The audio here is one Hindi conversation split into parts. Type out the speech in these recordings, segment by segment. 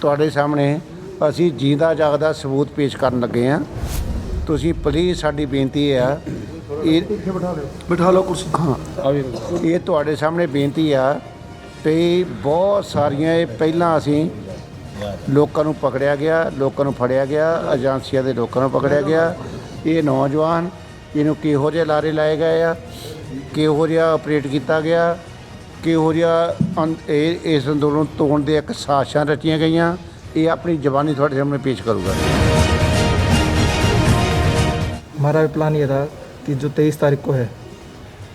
ਤੁਹਾਡੇ ਸਾਹਮਣੇ ਅਸੀਂ ਜੀਂਦਾ ਜਾਗਦਾ ਸਬੂਤ ਪੇਸ਼ ਕਰਨ ਲੱਗੇ ਹਾਂ। ਤੁਸੀਂ ਪਲੀਜ਼ ਸਾਡੀ ਬੇਨਤੀ ਆ ਇਹ ਬਿਠਾ ਲਓ ਕੁਰਸੀ। ਹਾਂ ਇਹ ਤੁਹਾਡੇ ਸਾਹਮਣੇ ਬੇਨਤੀ ਆ ਵੀ ਬਹੁਤ ਸਾਰੀਆਂ ਇਹ ਪਹਿਲਾਂ ਅਸੀਂ ਲੋਕਾਂ ਨੂੰ ਪਕੜਿਆ ਗਿਆ, ਲੋਕਾਂ ਨੂੰ ਫੜਿਆ ਗਿਆ, ਏਜੰਸੀਆਂ ਦੇ ਲੋਕਾਂ ਨੂੰ ਪਕੜਿਆ ਗਿਆ। ਇਹ ਨੌਜਵਾਨ ਇਹਨੂੰ ਕਿਹੋ ਜਿਹੇ ਲਾਰੇ ਲਾਏ ਗਏ ਆ, ਕਿਹੋ ਜਿਹਾ ਆਪਰੇਟ ਕੀਤਾ ਗਿਆ, ਕਿਹੋ ਜਿਹਾ ਇਸ ਅੰਦੋਲਨ ਨੂੰ ਤੋੜਨ ਦੇ ਇੱਕ ਸਾਜ਼ਿਸ਼ਾਂ ਰਚੀਆਂ ਗਈਆਂ, ਇਹ अपनी जबानी थोड़े सामने पेश करूँगा। हमारा भी प्लान ये था कि जो 23 तारीख को है,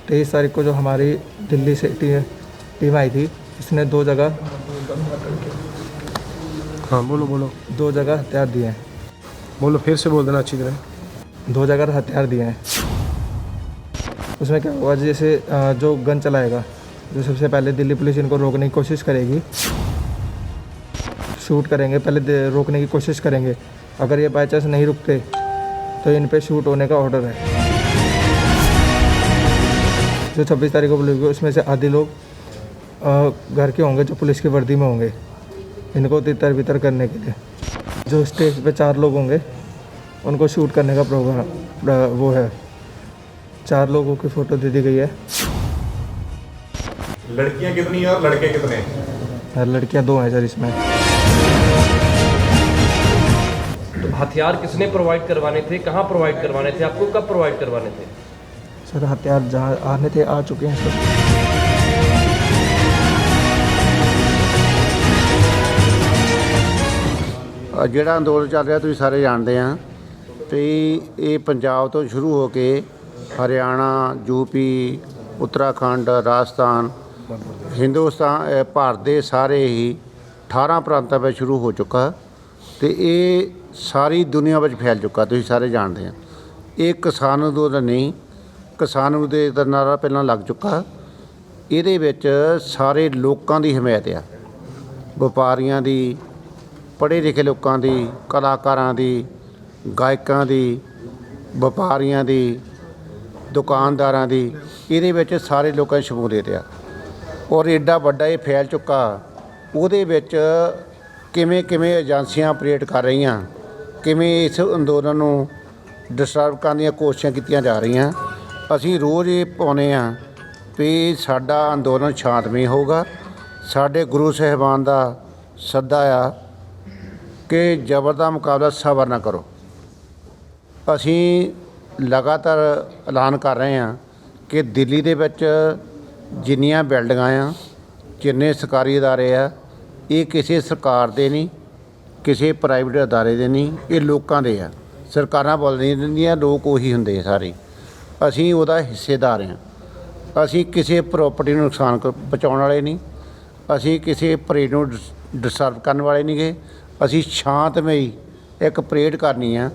23 तारीख को जो हमारी दिल्ली से टीम आई थी, इसने 2 जगह, हाँ बोलो बोलो, 2 जगह हथियार दिए हैं। बोलो फिर से बोल देना अच्छी तरह। 2 जगह हथियार दिए हैं। उसमें क्या हुआ, जैसे जो गन चलाएगा, जो सबसे पहले दिल्ली पुलिस इनको रोकने की कोशिश करेगी, शूट करेंगे, पहले रोकने की कोशिश करेंगे। अगर ये बाई चांस नहीं रुकते तो इन पे शूट होने का ऑर्डर है। जो 26 तारीख को बुलाएंगे उसमें से आधे लोग घर के होंगे जो पुलिस की वर्दी में होंगे, इनको तितर बितर करने के लिए। जो स्टेज पे 4 लोग होंगे उनको शूट करने का प्रोग्राम वो है। 4 लोगों की फ़ोटो दे दी गई है। लड़कियां कितनी हैं और लड़के कितने हैं? लड़कियां 2 हैं सर इसमें। तो हथियार किसने प्रोवाइड करवाने थे, कहाँ प्रोवाइड करवाने थे, आपको कब प्रोवाइड करवाने थे? सर हथियार जहाँ आने थे आ चुके हैं सर। ਜਿਹੜਾ ਅੰਦੋਲਨ ਚੱਲ ਰਿਹਾ ਤੁਸੀਂ ਸਾਰੇ ਜਾਣਦੇ ਆ ਵੀ ਇਹ ਪੰਜਾਬ ਤੋਂ ਸ਼ੁਰੂ ਹੋ ਕੇ ਹਰਿਆਣਾ, ਯੂਪੀ, ਉੱਤਰਾਖੰਡ, ਰਾਜਸਥਾਨ, ਹਿੰਦੁਸਤਾਨ, ਭਾਰਤ ਦੇ ਸਾਰੇ ਹੀ 18 ਪ੍ਰਾਂਤਾਂ ਵਿੱਚ ਸ਼ੁਰੂ ਹੋ ਚੁੱਕਾ ਅਤੇ ਇਹ ਸਾਰੀ ਦੁਨੀਆ ਵਿੱਚ ਫੈਲ ਚੁੱਕਾ। ਤੁਸੀਂ ਸਾਰੇ ਜਾਣਦੇ ਆ ਇਹ ਕਿਸਾਨ ਅੰਦੋਲਨ ਨਹੀਂ, ਕਿਸਾਨ ਅੰਦੋਲਨ ਦਾ ਨਾਰਾ ਪਹਿਲਾਂ ਲੱਗ ਚੁੱਕਾ। ਇਹਦੇ ਵਿੱਚ ਸਾਰੇ ਲੋਕਾਂ ਦੀ ਹਮਾਇਤ ਆ, ਵਪਾਰੀਆਂ ਦੀ, ਪੜ੍ਹੇ ਲਿਖੇ ਲੋਕਾਂ ਦੀ, ਕਲਾਕਾਰਾਂ ਦੀ, ਗਾਇਕਾਂ ਦੀ, ਵਪਾਰੀਆਂ ਦੀ, ਦੁਕਾਨਦਾਰਾਂ ਦੀ, ਇਹਦੇ ਵਿੱਚ ਸਾਰੇ ਲੋਕਾਂ ਦੀ ਸ਼ਮੂਲੀਅਤ ਆ। ਔਰ ਐਡਾ ਵੱਡਾ ਇਹ ਫੈਲ ਚੁੱਕਾ, ਉਹਦੇ ਵਿੱਚ ਕਿਵੇਂ ਕਿਵੇਂ ਏਜੰਸੀਆਂ ਆਪਰੇਟ ਕਰ ਰਹੀਆਂ, ਕਿਵੇਂ ਇਸ ਅੰਦੋਲਨ ਨੂੰ ਡਿਸਟਰਬ ਕਰਨ ਦੀਆਂ ਕੋਸ਼ਿਸ਼ਾਂ ਕੀਤੀਆਂ ਜਾ ਰਹੀਆਂ। ਅਸੀਂ ਰੋਜ਼ ਇਹ ਪਾਉਂਦੇ ਹਾਂ ਵੀ ਸਾਡਾ ਅੰਦੋਲਨ ਸ਼ਾਂਤਮਈ ਹੋਊਗਾ। ਸਾਡੇ ਗੁਰੂ ਸਾਹਿਬਾਨ ਦਾ ਸੱਦਾ ਆ ਕਿ ਜ਼ਬਰ ਦਾ ਮੁਕਾਬਲਾ ਸਬਰ ਨਾ ਕਰੋ। ਅਸੀਂ ਲਗਾਤਾਰ ਐਲਾਨ ਕਰ ਰਹੇ ਹਾਂ ਕਿ ਦਿੱਲੀ ਦੇ ਵਿੱਚ ਜਿੰਨੀਆਂ ਬਿਲਡਿੰਗਾਂ ਆ, ਜਿੰਨੇ ਸਰਕਾਰੀ ਅਦਾਰੇ ਆ, ਇਹ ਕਿਸੇ ਸਰਕਾਰ ਦੇ ਨਹੀਂ, ਕਿਸੇ ਪ੍ਰਾਈਵੇਟ ਅਦਾਰੇ ਦੇ ਨਹੀਂ, ਇਹ ਲੋਕਾਂ ਦੇ ਆ। ਸਰਕਾਰਾਂ ਬੋਲ ਨਹੀਂ ਦਿੰਦੀਆਂ, ਲੋਕ ਉਹੀ ਹੁੰਦੇ ਸਾਰੇ। ਅਸੀਂ ਉਹਦਾ ਹਿੱਸੇਦਾਰ ਹਾਂ। ਅਸੀਂ ਕਿਸੇ ਪ੍ਰੋਪਰਟੀ ਨੂੰ ਨੁਕਸਾਨ ਪਹੁੰਚਾਉਣ ਵਾਲੇ ਨਹੀਂ, ਅਸੀਂ ਕਿਸੇ ਪਰੇਡ ਨੂੰ ਡਿਸਟਰਬ ਕਰਨ ਵਾਲੇ ਨਹੀਂ ਗੇ। ਅਸੀਂ ਸ਼ਾਂਤਮਈ ਇੱਕ ਪਰੇਡ ਕਰਨੀ ਆ,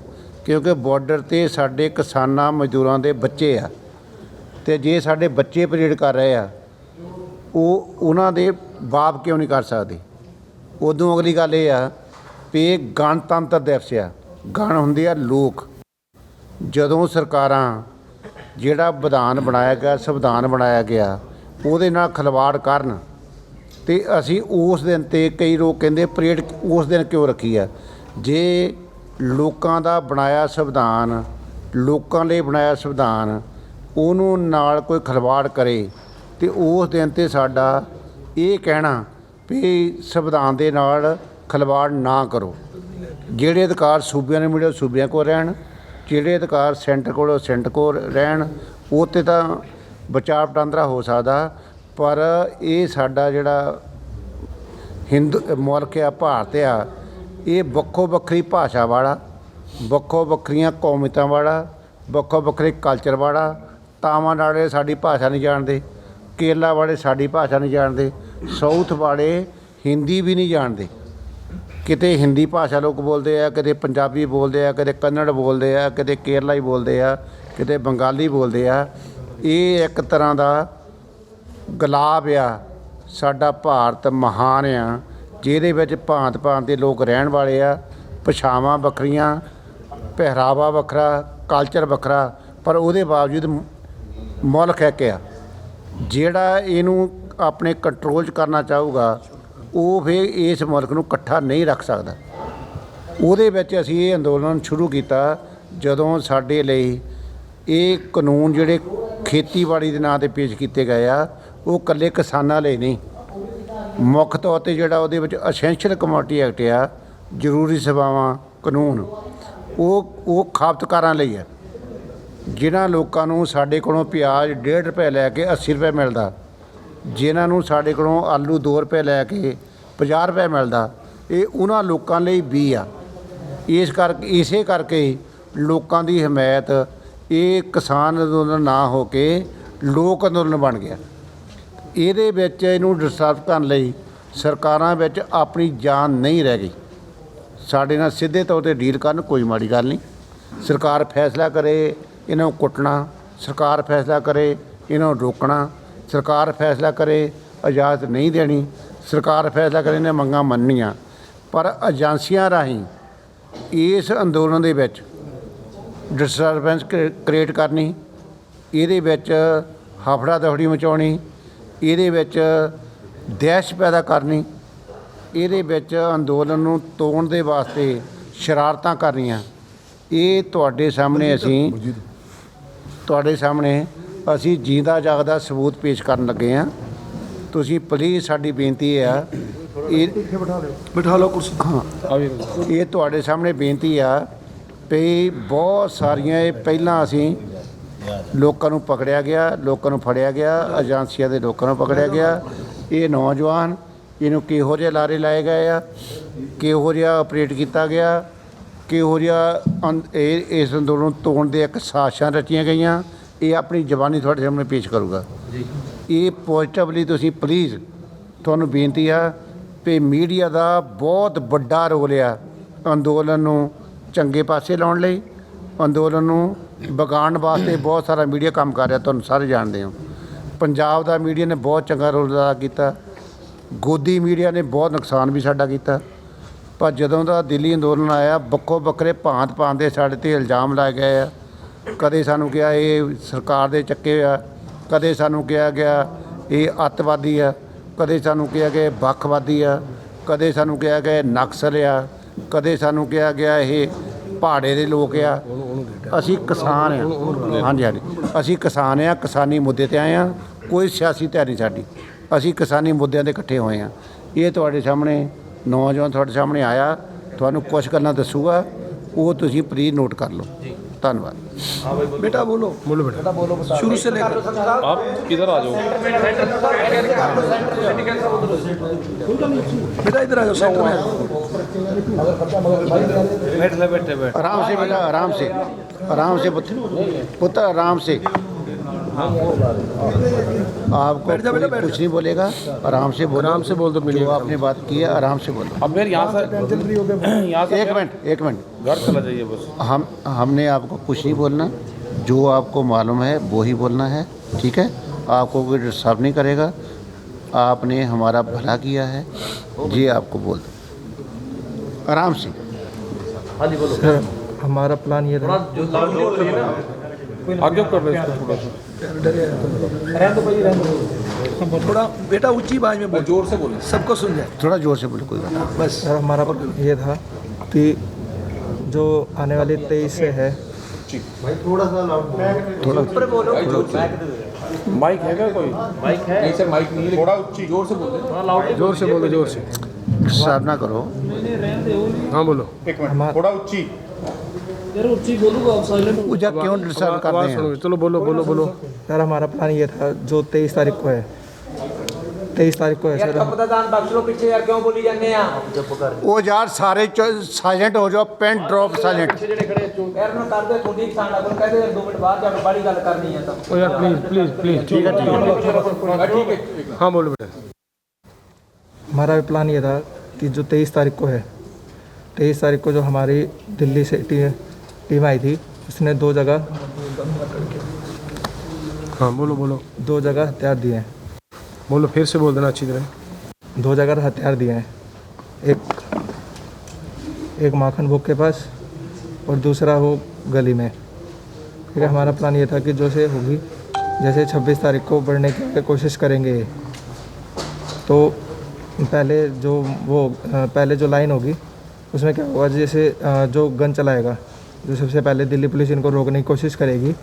ਕਿਉਂਕਿ ਬਾਰਡਰ 'ਤੇ ਸਾਡੇ ਕਿਸਾਨਾਂ ਮਜ਼ਦੂਰਾਂ ਦੇ ਬੱਚੇ ਆ, ਅਤੇ ਜੇ ਸਾਡੇ ਬੱਚੇ ਪਰੇਡ ਕਰ ਰਹੇ ਆ, ਉਹ ਉਹਨਾਂ ਦੇ ਬਾਪ ਕਿਉਂ ਨਹੀਂ ਕਰ ਸਕਦੇ? ਉਦੋਂ ਅਗਲੀ ਗੱਲ ਇਹ ਆ ਵੀ ਇਹ ਗਣਤੰਤਰ ਦਿਵਸ ਆ, ਗਣ ਹੁੰਦੇ ਆ ਲੋਕ। ਜਦੋਂ ਸਰਕਾਰਾਂ ਜਿਹੜਾ ਵਿਧਾਨ ਬਣਾਇਆ ਗਿਆ, ਸੰਵਿਧਾਨ ਬਣਾਇਆ ਗਿਆ, ਉਹਦੇ ਨਾਲ ਖਿਲਵਾੜ ਕਰਨ ਅਤੇ ਅਸੀਂ ਉਸ ਦਿਨ 'ਤੇ ਕਈ ਲੋਕ ਕਹਿੰਦੇ ਪਰੇਡ ਉਸ ਦਿਨ ਕਿਉਂ ਰੱਖੀ ਆ? ਜੇ ਲੋਕਾਂ ਦਾ ਬਣਾਇਆ ਸੰਵਿਧਾਨ, ਲੋਕਾਂ ਲਈ ਬਣਾਇਆ ਸੰਵਿਧਾਨ, ਉਹਨੂੰ ਨਾਲ ਕੋਈ ਖਿਲਵਾੜ ਕਰੇ ਅਤੇ ਉਸ ਦਿਨ 'ਤੇ ਸਾਡਾ ਇਹ ਕਹਿਣਾ ਵੀ ਸੰਵਿਧਾਨ ਦੇ ਨਾਲ ਖਿਲਵਾੜ ਨਾ ਕਰੋ। ਜਿਹੜੇ ਅਧਿਕਾਰ ਸੂਬਿਆਂ ਨੂੰ ਮਿਲੇ ਉਹ ਸੂਬਿਆਂ ਕੋਲ ਰਹਿਣ, ਜਿਹੜੇ ਅਧਿਕਾਰ ਸੈਂਟਰ ਕੋਲ ਉਹ ਸੈਂਟਰ ਕੋਲ ਰਹਿਣ। ਉਹ 'ਤੇ ਤਾਂ ਬਚਾਅ ਵਟਾਂਦਰਾ ਹੋ ਸਕਦਾ, ਪਰ ਇਹ ਸਾਡਾ ਜਿਹੜਾ ਹਿੰਦੂ ਮੁਲਕ ਆ, ਭਾਰਤ ਆ, ਇਹ ਵੱਖੋ ਵੱਖਰੀ ਭਾਸ਼ਾ ਵਾਲਾ, ਵੱਖੋ ਵੱਖਰੀਆਂ ਕੌਮੀਅਤਾਂ ਵਾਲਾ, ਵੱਖੋ ਵੱਖਰੇ ਕਲਚਰ ਵਾਲਾ। ਤਾਮਿਲਨਾਡੂ ਸਾਡੀ ਭਾਸ਼ਾ ਨਹੀਂ ਜਾਣਦੇ, ਕੇਰਲਾ ਵਾਲੇ ਸਾਡੀ ਭਾਸ਼ਾ ਨਹੀਂ ਜਾਣਦੇ, ਸਾਊਥ ਵਾਲੇ ਹਿੰਦੀ ਵੀ ਨਹੀਂ ਜਾਣਦੇ। ਕਿਤੇ ਹਿੰਦੀ ਭਾਸ਼ਾ ਲੋਕ ਬੋਲਦੇ ਆ, ਕਿਤੇ ਪੰਜਾਬੀ ਬੋਲਦੇ ਆ, ਕਿਤੇ ਕੰਨੜ ਬੋਲਦੇ ਆ, ਕਿਤੇ ਕੇਰਲਾਈ ਬੋਲਦੇ ਆ, ਕਿਤੇ ਬੰਗਾਲੀ ਬੋਲਦੇ ਆ। ਇਹ ਇੱਕ ਤਰ੍ਹਾਂ ਦਾ ਗੁਲਾਬ ਆ। ਸਾਡਾ ਭਾਰਤ ਮਹਾਨ ਆ, ਜਿਹਦੇ ਵਿੱਚ ਭਾਂਤ ਭਾਂਤ ਦੇ ਲੋਕ ਰਹਿਣ ਵਾਲੇ ਆ, ਭਾਸ਼ਾਵਾਂ ਵੱਖਰੀਆਂ, ਪਹਿਰਾਵਾ ਵੱਖਰਾ, ਕਲਚਰ ਵੱਖਰਾ, ਪਰ ਉਹਦੇ ਬਾਵਜੂਦ ਮੁਲਕ ਇੱਕ ਆ। ਜਿਹੜਾ ਇਹਨੂੰ ਆਪਣੇ ਕੰਟਰੋਲ 'ਚ ਕਰਨਾ ਚਾਹੂਗਾ ਉਹ ਫਿਰ ਇਸ ਮੁਲਕ ਨੂੰ ਇਕੱਠਾ ਨਹੀਂ ਰੱਖ ਸਕਦਾ। ਉਹਦੇ ਵਿੱਚ ਅਸੀਂ ਇਹ ਅੰਦੋਲਨ ਸ਼ੁਰੂ ਕੀਤਾ ਜਦੋਂ ਸਾਡੇ ਲਈ ਇਹ ਕਾਨੂੰਨ ਜਿਹੜੇ ਖੇਤੀਬਾੜੀ ਦੇ ਨਾਂ 'ਤੇ ਪੇਸ਼ ਕੀਤੇ ਗਏ ਆ, ਉਹ ਇਕੱਲੇ ਕਿਸਾਨਾਂ ਲਈ ਨਹੀਂ, ਮੁੱਖ ਤੌਰ 'ਤੇ ਜਿਹੜਾ ਉਹਦੇ ਵਿੱਚ ਅਸੈਂਸ਼ੀਅਲ ਕਮੋਡਿਟੀ ਐਕਟ ਆ, ਜ਼ਰੂਰੀ ਸੇਵਾਵਾਂ ਕਾਨੂੰਨ, ਉਹ ਖਪਤਕਾਰਾਂ ਲਈ ਆ। ਜਿਨ੍ਹਾਂ ਲੋਕਾਂ ਨੂੰ ਸਾਡੇ ਕੋਲੋਂ ਪਿਆਜ਼ 1.5 ਰੁਪਏ ਲੈ ਕੇ 80 ਰੁਪਏ ਮਿਲਦਾ, ਜਿਨ੍ਹਾਂ ਨੂੰ ਸਾਡੇ ਕੋਲੋਂ ਆਲੂ 2 ਰੁਪਏ ਲੈ ਕੇ 50 ਰੁਪਏ ਮਿਲਦਾ, ਇਹ ਉਹਨਾਂ ਲੋਕਾਂ ਲਈ ਵੀ ਆ। ਇਸੇ ਕਰਕੇ ਲੋਕਾਂ ਦੀ ਹਮਾਇਤ ਇਹ ਕਿਸਾਨ ਅੰਦੋਲਨ ਨਾ ਹੋ ਕੇ ਲੋਕ ਅੰਦੋਲਨ ਬਣ ਗਿਆ। ਇਹਦੇ ਵਿੱਚ ਇਹਨੂੰ ਡਿਸਟਰਬ ਕਰਨ ਲਈ ਸਰਕਾਰਾਂ ਵਿੱਚ ਆਪਣੀ ਜਾਨ ਨਹੀਂ ਰਹਿ ਗਈ। ਸਾਡੇ ਨਾਲ ਸਿੱਧੇ ਤੌਰ 'ਤੇ ਡੀਲ ਕਰਨ, ਕੋਈ ਮਾੜੀ ਗੱਲ ਨਹੀਂ। ਸਰਕਾਰ ਫੈਸਲਾ ਕਰੇ ਇਹਨਾਂ ਨੂੰ ਕੁੱਟਣਾ, ਸਰਕਾਰ ਫੈਸਲਾ ਕਰੇ ਇਹਨਾਂ ਨੂੰ ਰੋਕਣਾ, ਸਰਕਾਰ ਫੈਸਲਾ ਕਰੇ ਇਜਾਜ਼ਤ ਨਹੀਂ ਦੇਣੀ, ਸਰਕਾਰ ਫੈਸਲਾ ਕਰੇ ਇਹਨਾਂ ਮੰਗਾਂ ਮੰਨਣੀਆਂ, ਪਰ ਏਜੰਸੀਆਂ ਰਾਹੀਂ ਇਸ ਅੰਦੋਲਨ ਦੇ ਵਿੱਚ ਡਿਸਟਰਬੈਂਸ ਕ੍ਰੀਏਟ ਕਰਨੀ, ਇਹਦੇ ਵਿੱਚ ਹਫੜਾ ਦਫੜੀ ਮਚਾਉਣੀ, ਇਹਦੇ ਵਿੱਚ ਦਹਿਸ਼ਤ ਪੈਦਾ ਕਰਨੀ, ਇਹਦੇ ਵਿੱਚ ਅੰਦੋਲਨ ਨੂੰ ਤੋੜਨ ਦੇ ਵਾਸਤੇ ਸ਼ਰਾਰਤਾਂ ਕਰਨੀਆਂ, ਇਹ ਤੁਹਾਡੇ ਸਾਹਮਣੇ ਅਸੀਂ ਜੀਂਦਾ ਜਾਗਦਾ ਸਬੂਤ ਪੇਸ਼ ਕਰਨ ਲੱਗੇ ਹਾਂ। ਤੁਸੀਂ ਪਲੀਜ਼, ਸਾਡੀ ਬੇਨਤੀ ਆ, ਬਿਠਾ ਲਓ ਕੁਰਸੀ। ਹਾਂ, ਇਹ ਤੁਹਾਡੇ ਸਾਹਮਣੇ ਬੇਨਤੀ ਆ ਵੀ ਬਹੁਤ ਸਾਰੀਆਂ ਇਹ ਪਹਿਲਾਂ ਅਸੀਂ ਲੋਕਾਂ ਨੂੰ ਪਕੜਿਆ ਗਿਆ, ਲੋਕਾਂ ਨੂੰ ਫੜਿਆ ਗਿਆ, ਏਜੰਸੀਆਂ ਦੇ ਲੋਕਾਂ ਨੂੰ ਪਕੜਿਆ ਗਿਆ। ਇਹ ਨੌਜਵਾਨ ਇਹਨੂੰ ਕਿਹੋ ਜਿਹੇ ਲਾਰੇ ਲਾਏ ਗਏ ਆ, ਕਿਹੋ ਜਿਹਾ ਆਪਰੇਟ ਕੀਤਾ ਗਿਆ, ਕਿਹੋ ਜਿਹਾ ਇਸ ਅੰਦੋਲਨ ਨੂੰ ਤੋੜਨ ਦੇ ਇੱਕ ਸਾਜ਼ਿਸ਼ਾਂ ਰਚੀਆਂ ਗਈਆਂ, ਇਹ ਆਪਣੀ ਜ਼ਬਾਨੀ ਤੁਹਾਡੇ ਸਾਹਮਣੇ ਪੇਸ਼ ਕਰੂਗਾ। ਇਹ ਪੋਜ਼ੀਟਿਵਲੀ ਤੁਸੀਂ ਪਲੀਜ਼, ਤੁਹਾਨੂੰ ਬੇਨਤੀ ਆ ਵੀ ਮੀਡੀਆ ਦਾ ਬਹੁਤ ਵੱਡਾ ਰੋਲ ਆ ਅੰਦੋਲਨ ਨੂੰ ਚੰਗੇ ਪਾਸੇ ਲਾਉਣ ਲਈ, ਅੰਦੋਲਨ ਨੂੰ ਵਿਗਾੜਨ ਵਾਸਤੇ ਬਹੁਤ ਸਾਰਾ ਮੀਡੀਆ ਕੰਮ ਕਰ ਰਿਹਾ, ਤੁਹਾਨੂੰ ਸਾਰੇ ਜਾਣਦੇ ਹੋ। ਪੰਜਾਬ ਦਾ ਮੀਡੀਆ ਨੇ ਬਹੁਤ ਚੰਗਾ ਰੋਲ ਅਦਾ ਕੀਤਾ, ਗੋਦੀ ਮੀਡੀਆ ਨੇ ਬਹੁਤ ਨੁਕਸਾਨ ਵੀ ਸਾਡਾ ਕੀਤਾ। ਪਰ ਜਦੋਂ ਦਾ ਦਿੱਲੀ ਅੰਦੋਲਨ ਆਇਆ, ਵੱਖੋ ਵੱਖਰੇ ਭਾਂਤ ਦੇ ਸਾਡੇ 'ਤੇ ਇਲਜ਼ਾਮ ਲਾਏ ਗਏ ਆ। ਕਦੇ ਸਾਨੂੰ ਕਿਹਾ ਇਹ ਸਰਕਾਰ ਦੇ ਚੱਕੇ ਆ, ਕਦੇ ਸਾਨੂੰ ਕਿਹਾ ਗਿਆ ਇਹ ਅੱਤਵਾਦੀ ਆ, ਕਦੇ ਸਾਨੂੰ ਕਿਹਾ ਗਿਆ ਵੱਖਵਾਦੀ ਆ, ਕਦੇ ਸਾਨੂੰ ਕਿਹਾ ਗਿਆ ਨਕਸਲ ਆ, ਕਦੇ ਸਾਨੂੰ ਕਿਹਾ ਗਿਆ ਇਹ ਪਹਾੜੇ ਦੇ ਲੋਕ ਆ। ਅਸੀਂ ਕਿਸਾਨ ਆ, ਹਾਂਜੀ, ਅਸੀਂ ਕਿਸਾਨ ਆ, ਕਿਸਾਨੀ ਮੁੱਦੇ 'ਤੇ ਆਏ ਆ, ਕੋਈ ਸਿਆਸੀ ਧਿਰ ਨਹੀਂ ਸਾਡੀ, ਅਸੀਂ ਕਿਸਾਨੀ ਮੁੱਦਿਆਂ 'ਤੇ ਇਕੱਠੇ ਹੋਏ ਆ। ਇਹ ਤੁਹਾਡੇ ਸਾਹਮਣੇ ਨੌਜਵਾਨ ਤੁਹਾਡੇ ਸਾਹਮਣੇ ਆਇਆ, ਤੁਹਾਨੂੰ ਕੁਛ ਗੱਲਾਂ ਦੱਸੂਗਾ, ਉਹ ਤੁਸੀਂ ਪਲੀਜ਼ ਨੋਟ ਕਰ ਲਓ। ਧੰਨਵਾਦ। बेटा बोलो बेटा शुरू से लेकर आप किधर आ जाओ। बेटा इधर आ जाओ, सेंटर में बैठे आराम से बेटा, आराम से पुत्र, आराम से। आपको कोई कुछ नहीं बोलेगा, आराम से बोलो, आराम से बोल दो। जो आपने बात की है आराम से बोलो। अब मेरे यहाँ से एक मिनट घर चला जाइए बस। हमने आपको कुछ नहीं बोलना, जो आपको मालूम है वो ही बोलना है, ठीक है? आपको कोई डिस्टर्ब नहीं करेगा, आपने हमारा भला किया है, जी आपको बोल दो आराम से। हाँ जी बोलो। सर, हमारा प्लान ये था, जो लाउडली बोलिए ना। आगे कर रहे इसको थोड़ा सा। थोड़ा बेटा ऊंची आवाज में बोल, जोर से बोलो, सबको सुन जाए। थोड़ा जोर से बोलो, कोई बात नहीं। बस सर हमारा ये था कि जो आने वाली 23 से है, ऊपर बोलो। माइक है क्या कोई? माइक है, नहीं सर माइक नहीं है, थोड़ा जोर से बोल थोड़ा लाउडली जोर से बोलो, जोर से। डिस्टर्ब ना करो। हाँ बोलो। थोड़ा ऊंची। पूजा क्यों डिस्टर्ब करते आवाज हैं? सुनो, चलो बोलो बोलो बोलो। सर हमारा प्लान ये था जो 23 तारीख को है, 23 तारीख को है सर। वो यार सारे साइलेंट हो जाओ, पेन ड्रॉप साइलेंट। ओ यार प्लीज प्लीज। ठीक है ठीक है। हाँ बोलो बेटा। हमारा भी प्लान ये था कि जो 23 तारीख को है, 23 तारीख को जो हमारी दिल्ली से टीम आई थी, उसने दो जगह हाँ बोलो बोलो हथियार दिए हैं, बोलो, फिर से बोल देना अच्छी तरह। 2 जगह हथियार दिए हैं, एक माखन भोग के पास और दूसरा वो गली में। ठीक है, हमारा प्लान ये था कि जो से होगी, जैसे 26 तारीख को बढ़ने की कोशिश करेंगे, तो पहले जो लाइन होगी उसमें क्या होगा, जैसे जो गन चलाएगा, जो सबसे पहले दिल्ली पुलिस इनको रोकने की कोशिश करेगी,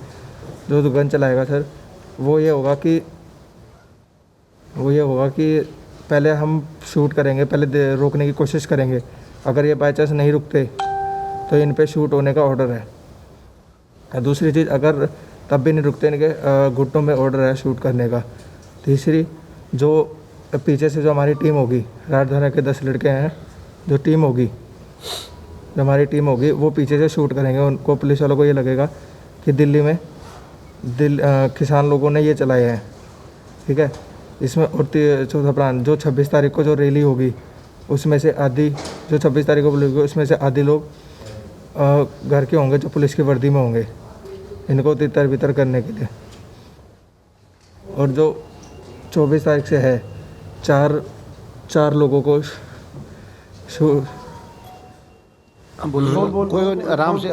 जो गन चलाएगा सर, वो ये होगा कि पहले हम शूट करेंगे, पहले रोकने की कोशिश करेंगे। अगर ये बाई चांस नहीं रुकते तो इन पे शूट होने का ऑर्डर है। और दूसरी चीज़, अगर तब भी नहीं रुकते, इनके घुटनों में ऑर्डर है शूट करने का। तीसरी, जो पीछे से जो हमारी टीम होगी, राजधानी के 10 लड़के हैं, जो हमारी टीम होगी वो पीछे से शूट करेंगे। उनको, पुलिस वालों को ये लगेगा कि दिल्ली में किसान लोगों ने ये चलाए हैं, ठीक है। इसमें और चौथा प्लान, जो 26 तारीख को जो रैली होगी उसमें से आधी, जो 26 तारीख को होगी उसमें से आधी लोग घर के होंगे जो पुलिस की वर्दी में होंगे, इनको तितर बितर करने के लिए। और जो 24 तारीख से है, चार लोगों को कोई आराम से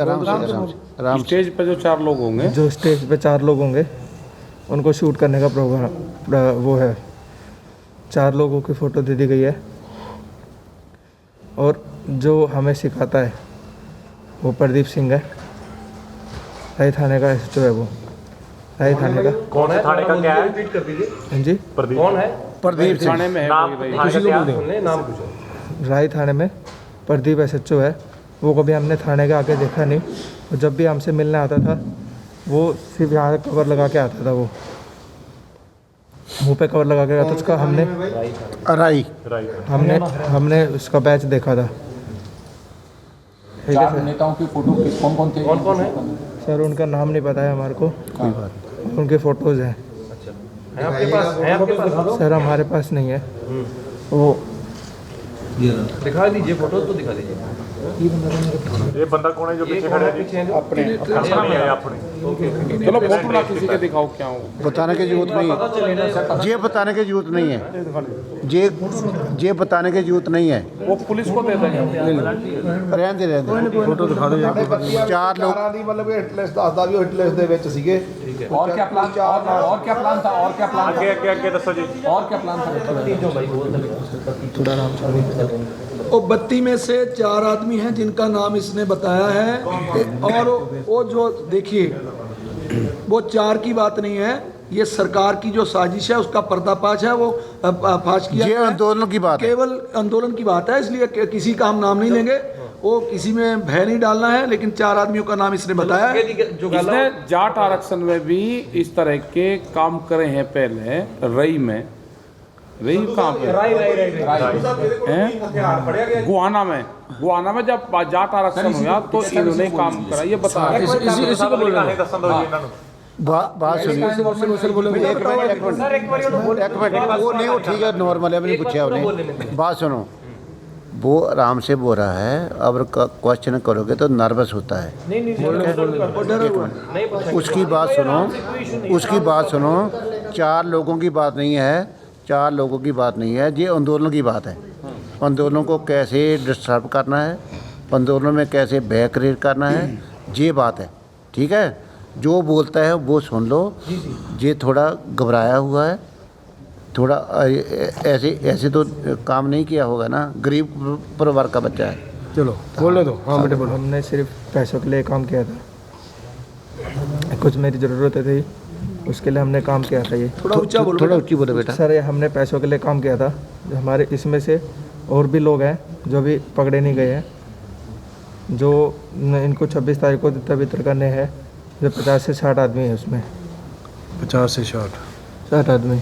स्टेज पे जो 4 लोग होंगे, जो स्टेज पे 4 लोग होंगे उनको शूट करने का प्रोग्राम वो है। 4 लोगों की फ़ोटो दे दी गई है। और जो हमें सिखाता है वो प्रदीप सिंह है, राय थाने का SHO है। वो राय थाने का कौन है? थाने का क्या है? रिपीट कर दीजिए। हाँ जी, कौन है? प्रदीप सिंह थाने में है नाम कोई भाई? थाने का क्या सुनने, नाम पूछो। राय थाने में प्रदीप SHO है। वो कभी हमने थाने के आके देखा नहीं, और जब भी हमसे मिलने आता था वो सिर्फ यहाँ कवर लगा के आता था, वो मुंह पे कवर लगा के आता था। उसका हमने उसका बैच देखा था। ठीक है सर। नेताओं की फोटो कौन थे? कौन है? सर उनका नाम नहीं पता है हमारे को, उनके फ़ोटोज़ हैं है आपके पास? है आपके पास? सर, हमारे पास नहीं है। वो दिखा दीजिए फोटो तो दिखा दीजिए। ये बंदा कौन है जो पीछे खड़ा है? पीछे हैं जो? अपने चलो फोटो ना किसी के दिखाओ, क्या हो? बताने की जरूरत नहीं है, ये बताने की जरूरत नहीं है, ये बताने की जरूरत नहीं है। वो पुलिस को दे देंगे। रहने दे फोटो दिखा दो। 4 लोग मतलब हिटलिस्ट ਦੱਸਦਾ ਵੀ ਉਹ ਹਿਟਲਿस्ट ਦੇ ਵਿੱਚ ਸੀਗੇ। और क्या प्लान था? और क्या प्लान था? आगे दसो जी। और क्या प्लान था? वो 32 में से 4 आदमी हैं जिनका नाम इसने बताया है। और वो जो देखिए, वो 4 की बात नहीं है, ये सरकार की जो साजिश है उसका पर्दाफाश है। वो फाश किया ये आंदोलन की बात है, केवल आंदोलन की बात है, इसलिए किसी का हम नाम नहीं लेंगे। वो किसी में भय नहीं डालना है, लेकिन 4 आदमियों का नाम इसने बताया है। इसने जाट आरक्षण में भी इस तरह के काम करे हैं पहले। रई में, रई कहाँ पे? गुआना में जब जाट आरक्षण हुआ तो इन्होंने काम करा। ये बता इसी को बोल रहे हैं। बात सुनिए। एक मिनट, वो नहीं, वो ठीक है, नॉर्मल है, मैंने पूछा उन्हें। बात सुनो, वो आराम से बोल रहा है। अब क्वेश्चन करोगे तो नर्वस होता है। उसकी बात सुनो। 4 लोगों की बात नहीं है, 4 लोगों की बात नहीं है, ये आंदोलन की बात है। आंदोलन को कैसे डिस्टर्ब करना है, आंदोलन में कैसे भय क्रिएट करना है, ये बात है। ठीक है, जो बोलता है वो सुन लो। ये थोड़ा घबराया हुआ है, थोड़ा ऐसे तो काम नहीं किया होगा ना, गरीब परिवार का बच्चा है। चलो बोलने दो। हाँ बेटे बोलो। हमने सिर्फ पैसों के लिए काम किया था, कुछ मेरी ज़रूरतें थी, उसके लिए हमने काम किया था। ये थोड़ा ऊंची बोलो बेटा। सर, ये हमने पैसों के लिए काम किया था। जो हमारे इसमें से और भी लोग हैं जो भी पकड़े नहीं गए हैं, जो इनको 26 तारीख को तितर बितर करने हैं, जो 50 से 60 आदमी है उसमें। 50 से 60 आदमी।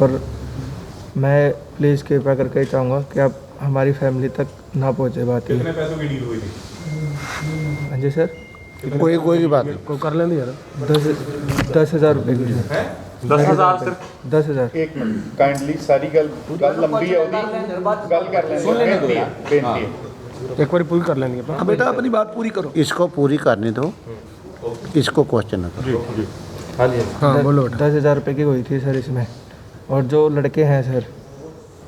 और मैं प्लीज़ कृपया करके चाहूँगा कि आप हमारी फैमिली तक ना पहुँचे बात। कितने पैसों की डील हुई थी? हाँ जी सर, कोई बात नहीं। को कर लेंगे यार। 10,000 रुपये की। 10,000 सिर्फ? 10,000। एक मिनट काइंडली सारी गल लंबी है ओदी गल कर लेंगे। बेनती एक बार पूरी कर लेंगे। हाँ बेटा, अपनी बात पूरी करो। इसको पूरी करने दो, इसको क्वेश्चन ना करो। हाँ बोलो बेटा। 10,000 रुपये की हुई थी सर इसमें। और जो लड़के हैं सर,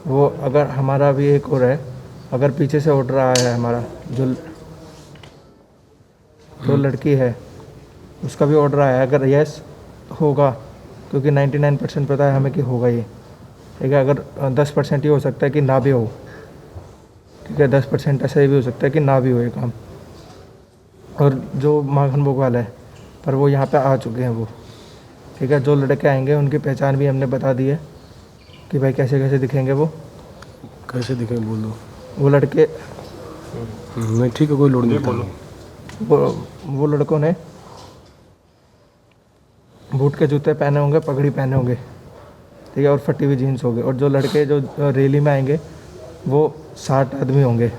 वो अगर हमारा भी एक और है, अगर पीछे से ऑर्डर आया है हमारा, जो लड़की है उसका भी ऑर्डर आया है, अगर यस होगा, क्योंकि 99% पता है हमें कि होगा ये, ठीक है। अगर 10% ये हो सकता है कि ना भी हो, ठीक है, 10% ऐसा भी हो सकता है कि ना भी हो ये काम। और जो माखन भोग वाला है, पर वो यहाँ पे आ चुके हैं वो, ठीक है। जो लड़के आएंगे उनकी पहचान भी हमने बता दी है कि भाई कैसे कैसे दिखेंगे वो। कैसे दिखे बोल दो। वो लड़के नहीं ठीक है, कोई लोड नहीं बोलो। वो लड़कों ने बूट के जूते पहने होंगे, पगड़ी पहने होंगे, ठीक है, और फटी हुई जीन्स होगी। और जो लड़के जो रैली में आएंगे वो 60 आदमी होंगे,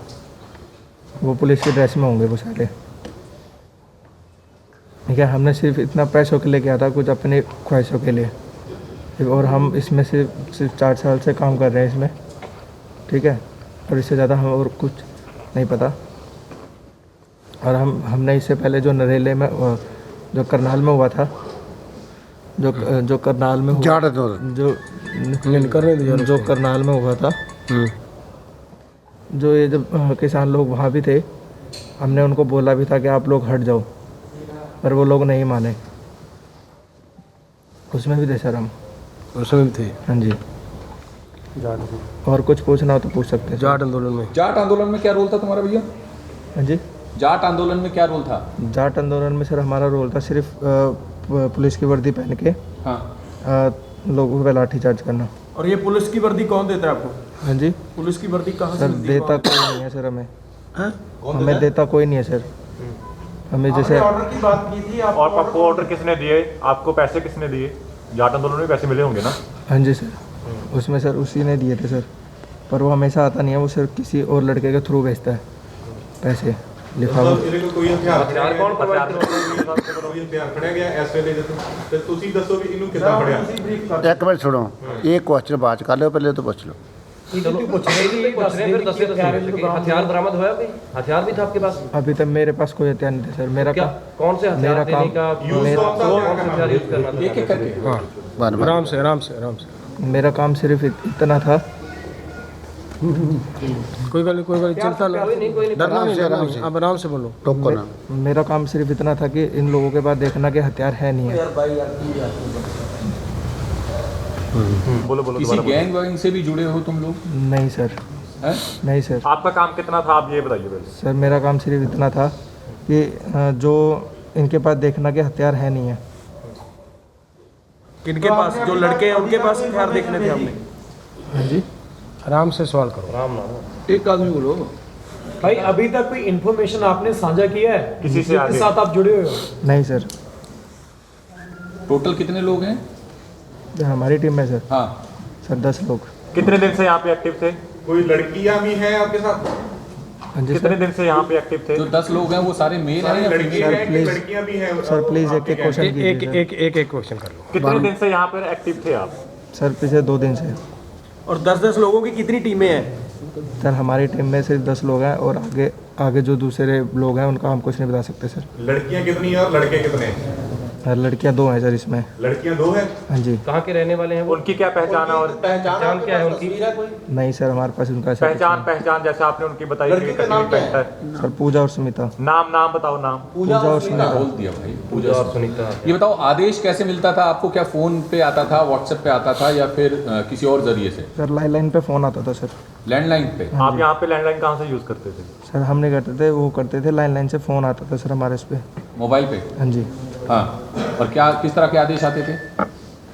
वो पुलिस की ड्रेस में होंगे वो सारे, ठीक है। हमने सिर्फ इतना पैसों के लिए किया था, कुछ अपनी ख्वाहिशों के लिए, और हम इसमें सिर्फ 4 साल से काम कर रहे हैं इसमें, ठीक है। और इससे ज़्यादा हम और कुछ नहीं पता। और हमने इससे पहले जो नरेले में, जो करनाल में हुआ था, जो करनाल में हुआ, जाट आंदोलन। जो करनाल में हुआ था, जो ये जब किसान लोग वहाँ भी थे, हमने उनको बोला भी था कि आप लोग हट जाओ, पर वो लोग नहीं माने। उसमें भी थे सर हम, उसमें भी थे। हाँ जी। और कुछ पूछना हो तो पूछ सकते हैं। जाट आंदोलन में, जाट आंदोलन में क्या रोल था तुम्हारा भैया? हाँ जी। जाट आंदोलन में क्या रोल था? जाट आंदोलन में सर हमारा रोल था सिर्फ पुलिस की वर्दी पहन के हाँ, लोगों पे लाठीचार्ज करना। और ये पुलिस की वर्दी कौन देता है आपको? हाँ जी। पुलिस की वर्दी कहाँ से सर मिलती है? देता कोई नहीं है सर हमें, हैं? हमें देता कोई नहीं है सर। हमें जैसे ऑर्डर की बात की थी आप, और आपको ऑर्डर किसने दिए? आपको पैसे किसने दिए? जाट आंदोलन में पैसे मिले होंगे ना? हाँ जी सर, उसमें सर उसी ने दिए थे सर, पर वो हमेशा आता नहीं है, वो सिर्फ किसी और लड़के के थ्रू भेजता है पैसे लिफाफा। हथियार कौन प्रोवाइड करवाता है? एक मिनट सुनो, एक क्वेश्चन बात कर लो, पहले तो पूछ लो। हथियार बरामद हुआ कोई? हथियार भी था आपके पास? अभी तक मेरे पास कोई हथियार नहीं था सर। मेरा क्या कौन से हथियार मेरा देने काम- का, कौन से हथियार यूज करना था? एक एक करके। हाँ बन बन। आराम से आराम से आराम से। मेरा काम सिर्फ इतना था। कोई गल नहीं, कोई गल, चिंता ना, कोई नहीं, कोई नहीं। डरना नहीं, आराम डरना से। नहीं, आप आराम से बोलो। टोको ना। मेरा काम सिर्फ इतना था कि इन लोगों के पास देखना कि हथियार है नहीं है। बोलो बोलो किसी दोबारा बोलो। गैंग वैंग से भी जुड़े हो तुम लोग? नहीं सर, हैं? नहीं सर। आपका काम कितना था, आप ये बताइए पहले। सर मेरा काम सिर्फ इतना था कि जो इनके पास देखना कि हथियार है नहीं है। किनके पास? जो लड़के हैं उनके पास हथियार देखने थे हमने। हाँ जी। आराम से सवाल करो। राम नाम। एक आदमी बोलो। भाई अभी तक कोई इन्फॉर्मेशन आपने साझा किया है किसी से जिसके आगे? साथ आप जुड़े हुए हो? नहीं सर, टोटल कितने लोग हैं? हमारी टीम में सर हाँ, सर 10 लोग। कितने दिन से यहाँ पे एक्टिव थे? कोई लड़कियां भी हैं आपके साथ? हाँ जी कितने सर। दिन से यहाँ पे एक्टिव थे? जो 10 लोग हैं वो सारे मेल हैं या female? Sir please, sir please एक एक क्वेश्चन एक कीजिए एक एक एक क्वेश्चन कर लो। कितने दिन से यहाँ पे एक्टिव थे आप? सर पिछले 2 दिन से। और 10-10 लोगों की कितनी टीमें हैं? सर हमारी टीम में सिर्फ 10 लोग हैं, और आगे जो दूसरे लोग हैं उनका हम कुछ नहीं बता सकते सर। लड़कियां कितनी हैं और लड़के कितने हैं? सर लड़कियां 2 हैं सर इसमें। लड़कियां 2 हैं। हाँ जी। कहाँ के रहने वाले हैं वो? उनकी क्या पहचान है? और पहचान क्या है उनकी? नहीं सर, हमारे पास उनका ऐसा कुछ पहचान जैसे आपने उनकी बताई कि कश्मीरी पैंट है। नहीं। सर पूजा और सुमिता। नाम बताओ नाम। पूजा और सुमिता। बोल दिया भाई। पूजा और सुनीता। ये बताओ, आदेश कैसे मिलता था आपको? क्या फोन पे आता था, व्हाट्सएप पे आता था, या फिर किसी और जरिए से? सर लाइन पे फ़ोन आता था सर। लैंडलाइन पे? आप यहाँ पे लैंडलाइन कहाँ से यूज करते थे? सर हम नहीं करते थे, वो करते थे। लाइन से फ़ोन आता था सर हमारे इस पे। मोबाइल पे? हाँ जी। हाँ, और क्या किस तरह के आदेश आते थे?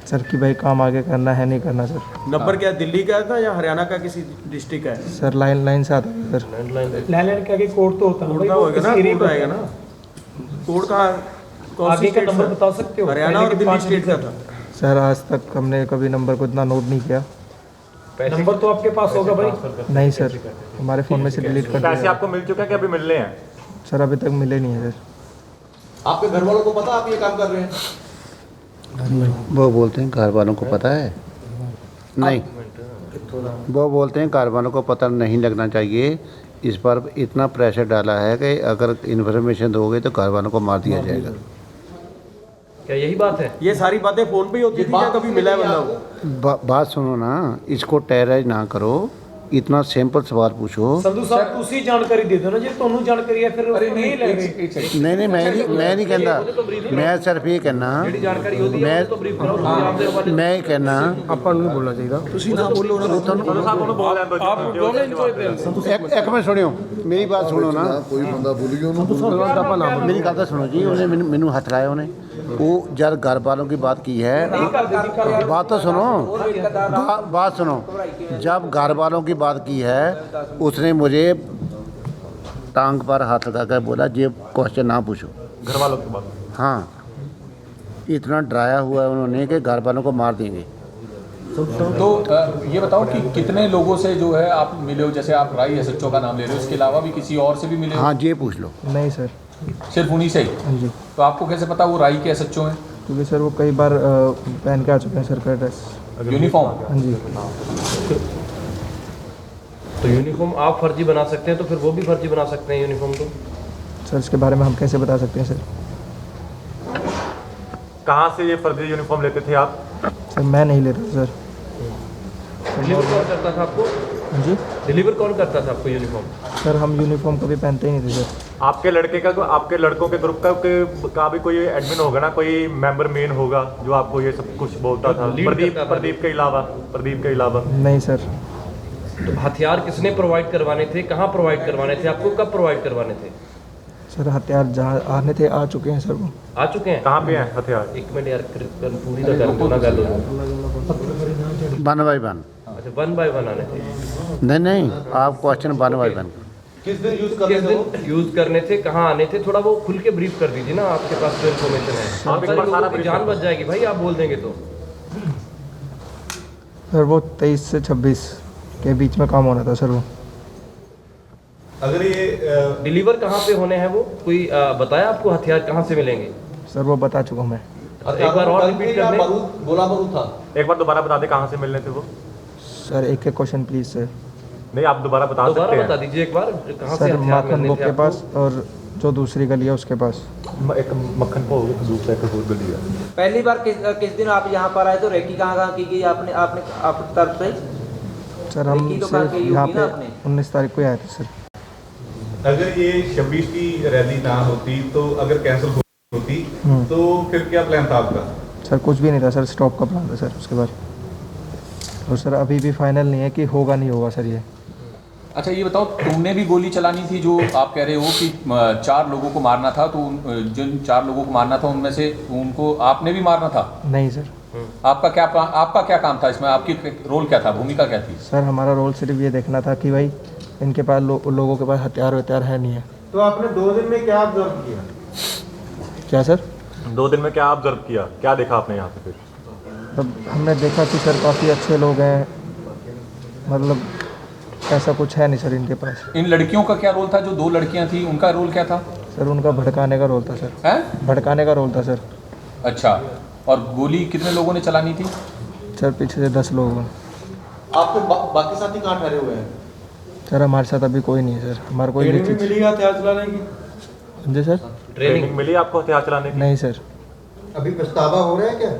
सर कि भाई काम आगे करना है नहीं करना सर। नंबर क्या दिल्ली का था या हरियाणा का किसी डिस्ट्रिक्ट का है? सर लाइन से आता था सर। लैंडलाइन का आगे कोड तो होता है कोड का होगा ना, कोड आएगा ना। कोड का कौन सी आगे का स्टेट नंबर से? बता सकते हो? हरियाणा और दिल्ली स्टेट का था। सर आज तक हमने कभी नंबर को इतना नोट नहीं किया। नंबर तो आपके पास होगा भाई। नहीं सर, हमारे फ़ोन में से डिलीट कर पैसे दिया। आपको मिल चुके हैं कि अभी मिलने हैं? सर अभी तक मिले नहीं है सर। आपके घर वालों को पता आप ये काम कर रहे हैं? वो बोलते हैं घर वालों को पता है नहीं, वो बोलते हैं घर वालों को पता नहीं लगना चाहिए। इस पर इतना प्रेशर डाला है कि अगर इन्फॉर्मेशन दोगे तो घर वालों को मार दिया जाएगा। क्या यही बात है? ये सारी बातें फोन पे ही होती थी या कभी मिला है बंदा वो? बात सुनो ना, इसको टेरराइज ना करो, इतना सिंपल सवाल पूछो। संधू साहब ਤੁਸੀਂ ਜਾਣਕਾਰੀ ਦੇ ਦਿਓ ਨਾ ਜੇ ਤੁਹਾਨੂੰ ਜਾਣਕਾਰੀ ਹੈ ਫਿਰ अरे ਨਹੀਂ ਲੈ ਰਹੇ नहीं नहीं मैं नहीं कहना, मैं सिर्फ ये कहना, ਜਿਹੜੀ ਜਾਣਕਾਰੀ ਉਹਦੀ ਹੈ ਉਹ ਤੋਂ ਬਰੀਫ ਕਰਾਓ ਤੁਸੀਂ ਆਪਦੇ ਹਵਾਲੇ मैं ये कहना ਆਪਾਂ ਨੂੰ ਨਹੀਂ ਬੋਲਣਾ ਚਾਹੀਦਾ। ਤੁਸੀਂ ਨਾ ਬੋਲੋ ਨਾ आप दोनों इनको एक मिनट सुनियो, मेरी बात सुनो ना, ਕੋਈ ਬੰਦਾ ਭੁੱਲ ਗਿਆ ਉਹਨੂੰ मेरी गल तो सुनो जी। उन्हें मैनू हथ लाया, उन्हें वो जब घर वालों की बात की है, बात तो सुनो, बात सुनो, जब घर वालों की बात की है उसने मुझे टांग पर हाथ लगा कर बोला ये क्वेश्चन ना पूछो। घर वालों की बात। हाँ, इतना डराया हुआ है उन्होंने कि घर वालों को मार देंगे। तो ये बताओ कि कितने लोगों से जो है आप मिले हो, जैसे आप राई एसएचओ का नाम ले रहे हो, इसके अलावा भी किसी और से भी मिले हो? हाँ, ये पूछ लो। नहीं सर। सिर्फ उन्हीं से ही? हाँ जी। तो आपको कैसे पता वो राई के एसएचओ हैं? क्योंकि सर वो कई बार पहन के आ चुके हैं सर का ड्रेस। यूनिफॉर्म? हाँ जी। तो यूनिफॉर्म आप फर्जी बना सकते हैं तो फिर वो भी फर्जी बना सकते हैं यूनिफॉर्म को। सर इसके बारे में हम कैसे बता सकते हैं सर? कहाँ से ये फर्जी यूनिफॉर्म लेते थे आप? सर मैं नहीं लेता सर। डिलीवर कौन करता था आपको? हाँ जी। डिलीवर कौन करता था आपको यूनिफॉर्म? सर हम यूनिफॉर्म कभी पहनते ही नहीं थे सर। आपके लड़के का, आपके लड़कों के ग्रुप का भी कोई एडमिन होगा ना, कोई मेंबर मेन होगा जो आपको ये सब कुछ बोलता था? प्रदीप के अलावा? नहीं सर। तो हथियार किसने प्रोवाइड करवाने थे, कहाँ प्रोवाइड करवाने थे आपको, कब प्रोवाइड करवाने थे? सर हथियार जहाँ आने थे आ चुके हैं सर। वो आ चुके हैं? कहाँ पे हैं हथियार? एक मिनट यार, पूरी ना कर दो ना गल हो। 1 by 1। अच्छा 1 by 1 आने थे? नहीं, आप क्वेश्चन 1 by 1। किस दिन यूज यूज करने थे, कहाँ आने थे, थोड़ा वो खुल के ब्रीफ कर दीजिए ना, आपके पास जो इन्फॉर्मेशन है। आप एक बार सारा आपकी जान बच जाएगी भाई, आप बोल देंगे तो। सर वो 23 से 26 के बीच में काम होना था सर। वो अगर ये डिलीवर कहाँ पे होने हैं वो कोई बताया आपको हथियार कहाँ से मिलेंगे? सर वो बता चुका हूँ मैं। एक बार और रिपीट कर दें। गोला बारूद था। एक बार दोबारा बता दे कहाँ से मिलने थे वो। सर एक क्वेश्चन प्लीज सर। नहीं, आप दोबारा बता सकते दोबारा हैं। बता दीजिए एक बार, कहाँ से सर हथियार माखन मिलने बुक थे के आपको? पास और जो दूसरी गली है उसके पास। एक मक्खन को दूसरा एक और गली है। पहली बार किस दिन आप यहाँ पर आए तो रेकी कहाँ की गई आपने आपने तरफ से? सर हम रेकी तो सिर्फ करके यहाँ होगी पे ना आपने? 19 तारीख को ही आए थे सर। अगर ये 26 की रैली ना होती तो अगर कैंसिल होती तो फिर क्या प्लान था आपका? सर कुछ भी नहीं था सर, स्टॉप का प्लान था सर उसके बाद। और सर अभी भी फाइनल नहीं है कि होगा नहीं होगा सर ये। अच्छा ये बताओ, तुमने भी गोली चलानी थी जो आप कह रहे हो कि 4 लोगों को मारना था, तो जिन 4 लोगों को मारना था उनमें से उनको आपने भी मारना था? नहीं सर। आपका क्या काम था इसमें? आपकी रोल क्या था, भूमिका क्या थी? सर हमारा रोल सिर्फ ये देखना था कि भाई इनके पास लोगों के पास हथियार है नहीं है। तो आपने 2 दिन में क्या ऑब्जर्व किया? क्या सर? 2 दिन में क्या ऑब्जर्व किया, क्या देखा आपने यहाँ पे? फिर तब हमने देखा कि सर काफ़ी अच्छे लोग हैं, मतलब ऐसा कुछ है नहीं सर इनके पास। इन लड़कियों का क्या रोल था? जो 2 लड़कियां थी उनका रोल क्या था? सर उनका भड़काने का रोल था सर। हैं? भड़काने का रोल था सर। अच्छा, और गोली कितने लोगों ने चलानी थी? सर पीछे से 10 लोग हैं। आपके बाकी साथी कहाँ ठहरे हुए हैं? सर हमारे साथ अभी कोई नहीं है सर, हमारा कोई ट्रेनिंग चीज़। मिली हथियार चलाने की? जी सर। ट्रेनिंग मिली आपको हथियार चलाने की? नहीं सर। अभी पछतावा हो रहा है क्या?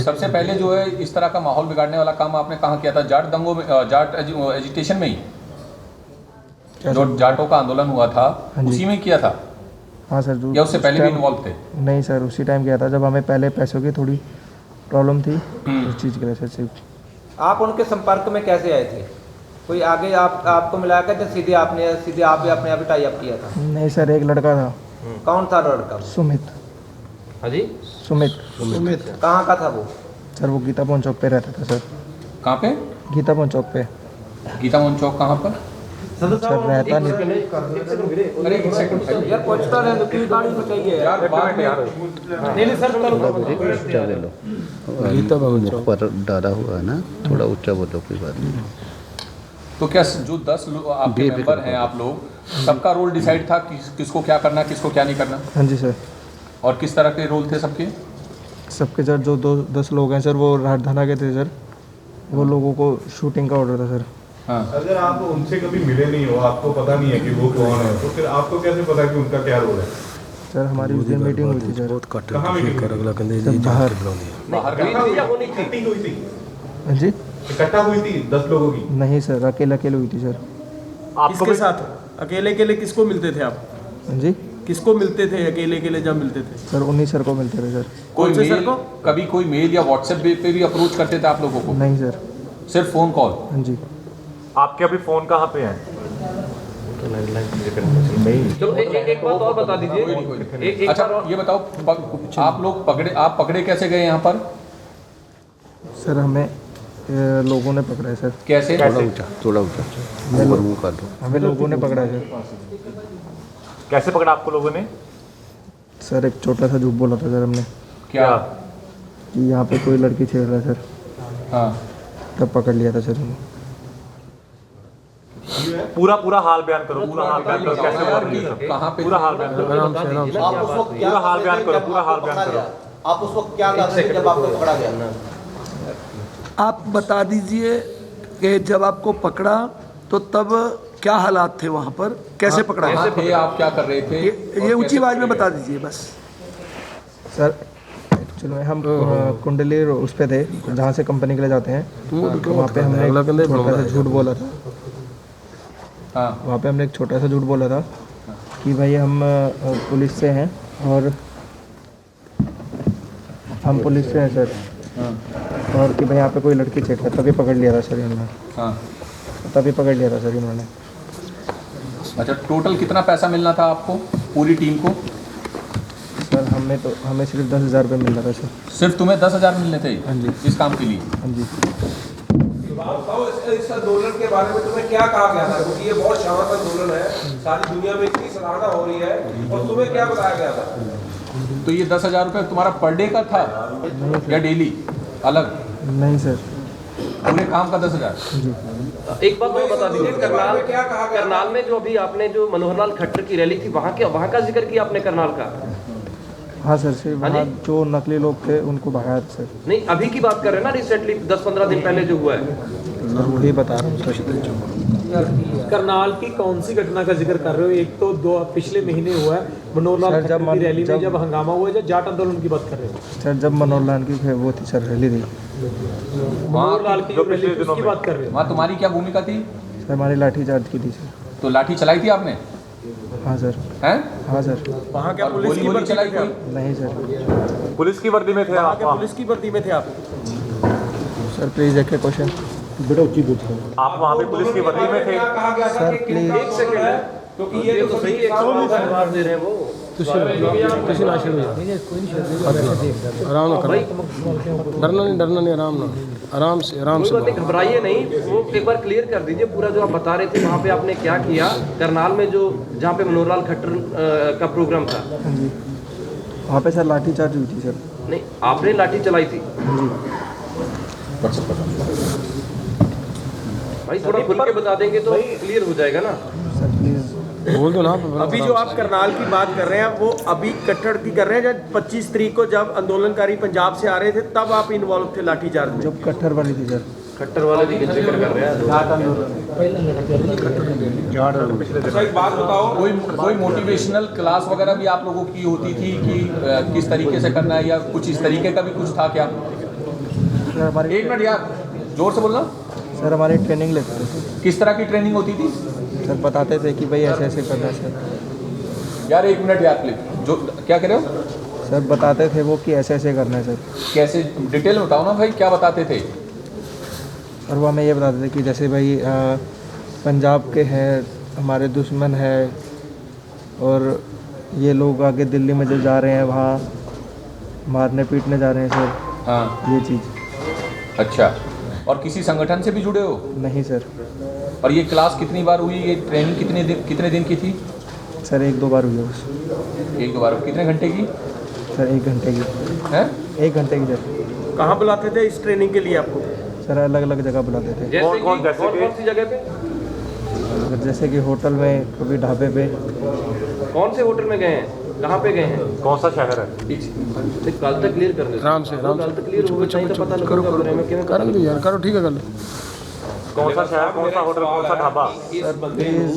सबसे पहले जो है इस तरह का माहौल बिगाड़ने वाला काम आपने कहाँ किया था? जाट दंगों में, जाट एजिटेशन में ही? जो जाटों का आंदोलन हुआ था उसी में किया था? हाँ सर। या उससे पहले भी इन्वॉल्व थे? नहीं सर, उसी टाइम किया था जब हमें पहले पैसों की थोड़ी प्रॉब्लम थी उस चीज़ के लिए सर। सिर्फ आप उनके संपर्क में कैसे आए थे? कोई आगे आपको मिलाया क्या या सीधे आप ही अपने आप टाई अप किया था? नहीं सर, एक लड़का था। कौन था लड़का? सुमित। हाँ जी, सुमित। कहाँ का था वो? सर वो गीता मोहन चौक पे रहता था सर। कहाँ पे? गीता मोहन चौक पे। गीता मोहन चौक कहाँ पर? सर रहता नहीं। अरे एक सेकंड यार पहुँचता रहे तो क्यों गाड़ी में चाहिए यार, बाद में नहीं सर ऊंचा ले लो। गीता मुख पर डाला हुआ है ना, थोड़ा ऊंचा बोलो, कोई बात नहीं। तो क्या जो 10 लोग आपके मेंबर हैं, आप लोग सबका रोल डिसाइड था कि किसको क्या करना, किसको क्या नहीं करना? हाँ जी सर। और किस तरह के रोल थे सबके? सबके सर जो 10 लोग हैं सर वो राजधाना के थे सर। वो लोगों को शूटिंग का ऑर्डर था सर। हाँ। अगर आप उनसे कभी मिले नहीं हो, आपको पता नहीं है कि वो कौन है, तो फिर आपको कैसे पता कि उनका क्या रोल है? सर हमारी उस दिन मीटिंग हुई थी सर। कहाँ मीटिंग कर अगला कंधे सर बाहर। बाहर इकट्ठी हुई थी, हाँ जी इकट्ठा हुई थी 10 लोगों की। नहीं सर, अकेले अकेले हुई थी सर। आपको भी साथ अकेले अकेले किसको मिलते थे आप? हाँ जी किसको मिलते थे अकेले अकेले जब मिलते थे? सर उन्हीं सर को मिलते थे सर। कोई कौन से सर मेल, को? कभी कोई मेल या व्हाट्सएप पे भी अप्रोच करते थे आप लोगों को? नहीं सर। सिर्फ फोन कॉल? हाँ जी। आपके अभी फोन कहाँ पे हैं? चलो एक बात और बता दीजिए। एक अच्छा बार और- ये बताओ, आप पकड़े कैसे गए यहाँ पर? सर हमें लोगों ने पकड़ा है सर। कैसे? थोड़ा ऊंचा ऊपर मुंह कर दो। हमें लोगों ने पकड़ा है सर। कैसे पकड़ा आपको लोगों ने? सर एक छोटा सा झूठ बोला था सर हमने क्या? कि यहाँ पे कोई लड़की छेड़ रहा है सर, हाँ तब पकड़ लिया था सर उन्हें। पूरा हाल बयान करो, पूरा हाल बयान करो, कैसे हुआ ये सब? कहाँ पे? पूरा हाल बयान करो, आप उस वक्त क्या पूरा हाल बयान करो, पूरा हाल पकड़ा बयान गया? करो। आप उस वक्त क्या कर रहे थे जब आपको पकड़ा गया? आप बता दीजिए कि जब आपको पकड़ा तो तब क्या हालात थे वहाँ पर, कैसे पकड़ा कहाँ गया? थे आप, क्या कर रहे थे? ये ऊंची आवाज में बता दीजिए बस। सर एक्चुअली हम कुंडली उस पे थे जहाँ से कंपनी के लिए जाते हैं, वहाँ पे हमने एक छोटा सा झूठ बोला था। हाँ वहाँ पे हमने एक छोटा सा झूठ बोला था कि भाई हम पुलिस से हैं और हम पुलिस से हैं सर, और कि भाई यहाँ पे कोई लड़की छेड़ कर, तभी पकड़ लिया था सर इन्होंने। हाँ। तभी पकड़ लिया था सर इन्होंने। अच्छा टोटल कितना पैसा मिलना था आपको, पूरी टीम को? सर हमें सिर्फ 10,000 रुपये मिल रहा था सर। सिर्फ तुम्हें 10,000 मिलने थे? हाँ जी। इस काम के लिए? हाँ जी। इस आंदोलन के बारे में तुम्हें क्या कहा गया था? क्योंकि ये बहुत शानदार आंदोलन है, सारी दुनिया में इतनी सराहना हो रही है, और तुम्हें क्या बताया गया था? तो ये 10,000 रुपये तुम्हारा पर डे का था या डेली अलग? नहीं सर, पूरे काम का 10,000? एक बात और बता दीजिए, करनाल में जो अभी आपने जो मनोहरलाल खट्टर की रैली थी, वहाँ का जिक्र किया आपने करनाल का? हाँ सर, सिर्फ वहाँ जो नकली लोग थे उनको भगाया था सर। नहीं, अभी की बात कर रहे हैं ना, रिसेंटली 10-15 दिन पहले जो हुआ है। सर वही बता रहा हूँ सर। करनाल की कौन सी घटना का जिक्र कर रहे हो? एक तो दो पिछले महीने हुआ है मनोहरलाल खट्टर की रैली में जब हंगामा हुआ, जब जाट आंदोलन की बात कर रहे हो? सर जब मनोहरलाल की वो थी सर रैली थी, मनोहरलाल की जो रैली थी उसकी बात कर रहे हो? वहाँ तुम्हारी क्या भूमिका थी? सर हमारी लाठी चार्ज की थी सर। तो लाठी चलाई थी आपने? हाँ सर। हैं? हाँ सर। वहाँ क्या पुलिस की गोली वर्दी चलाई में थे आप? कोई? नहीं सर। पुलिस की वर्दी में थे वहाँ आप? क्या पुलिस की वर्दी में थे आप? सर प्लीज़ एक क्वेश्चन। आप वहाँ पे पुलिस की वर्दी में थे? Sir please. एक सेकंड है, क्योंकि ये तो सही आवाज दे रहे हैं वो। आराम ना करो, डरना नहीं, आराम से कोई बात नहीं, घबराइए नहीं। वो एक बार क्लियर कर दीजिए पूरा जो आप बता रहे थे, वहाँ पे आपने क्या किया करनाल में, जो जहाँ पे मनोहरलाल खट्टर का प्रोग्राम था। हाँ जी, वहाँ पे सर लाठी चार्ज हुई थी सर। नहीं, आपने लाठी चलाई थी? हाँ जी। भाई थोड़ा खुल के बता देंगे तो क्लियर हो जाएगा ना। सर प्लीज़ बोल दो ना। अभी जो आप करनाल की बात कर रहे हैं वो अभी कट्टर की कर रहे हैं, जब 25 तारीख को जब आंदोलनकारी पंजाब से आ रहे थे तब आप इन्वॉल्व थे लाठीचार्ज में? जब कट्टर वाली थी सर। खट्टर वाले भी जिक्र कर रहे हैं। अच्छा एक बात बताओ, कोई मोटिवेशनल क्लास वगैरह भी आप लोगों की होती थी कि किस तरीके से करना है, या कुछ इस तरीके का भी कुछ था क्या? सर हमारी एक मिनट यार, जोर से बोलना। सर हमारी ट्रेनिंग लेते थे सर। किस तरह की ट्रेनिंग होती थी? सर बताते थे कि भाई ऐसे ऐसे करना है सर। यार एक मिनट यार प्लीज, जो क्या कह रहे हो? सर बताते थे वो कि ऐसे ऐसे करना है सर। कैसे, डिटेल में बताओ ना भाई, क्या बताते थे? और वो हमें ये बताते थे कि जैसे भाई पंजाब के हैं, हमारे दुश्मन है, और ये लोग आगे दिल्ली में जो जा रहे हैं वहाँ मारने पीटने जा रहे हैं सर। हाँ ये चीज़। अच्छा, और किसी संगठन से भी जुड़े हो? नहीं सर। और ये क्लास कितनी बार हुई, ये ट्रेनिंग कितने दिन की थी? सर 1-2 बार हुई है बस। 1-2 बार। कितने घंटे की? सर 1 घंटे की। हैं? 1 घंटे की सर। कहाँ बुलाते थे इस ट्रेनिंग के लिए आपको? सर अलग अलग जगह बुलाते थे। कौन सी जगह पे? जैसे कि होटल में, कभी ढाबे पे। कौन से होटल में गए हैं, कहाँ पे गए हैं? कौन सा शहर है? कल तक क्लियर कर दे। आराम से कल तक क्लियर हो गया तो पता लगेगा करो यार, करो ठीक है गल। कौन सा शहर, कौन सा होटल, कौन सा ढाबा? इस बंदे ਨੂੰ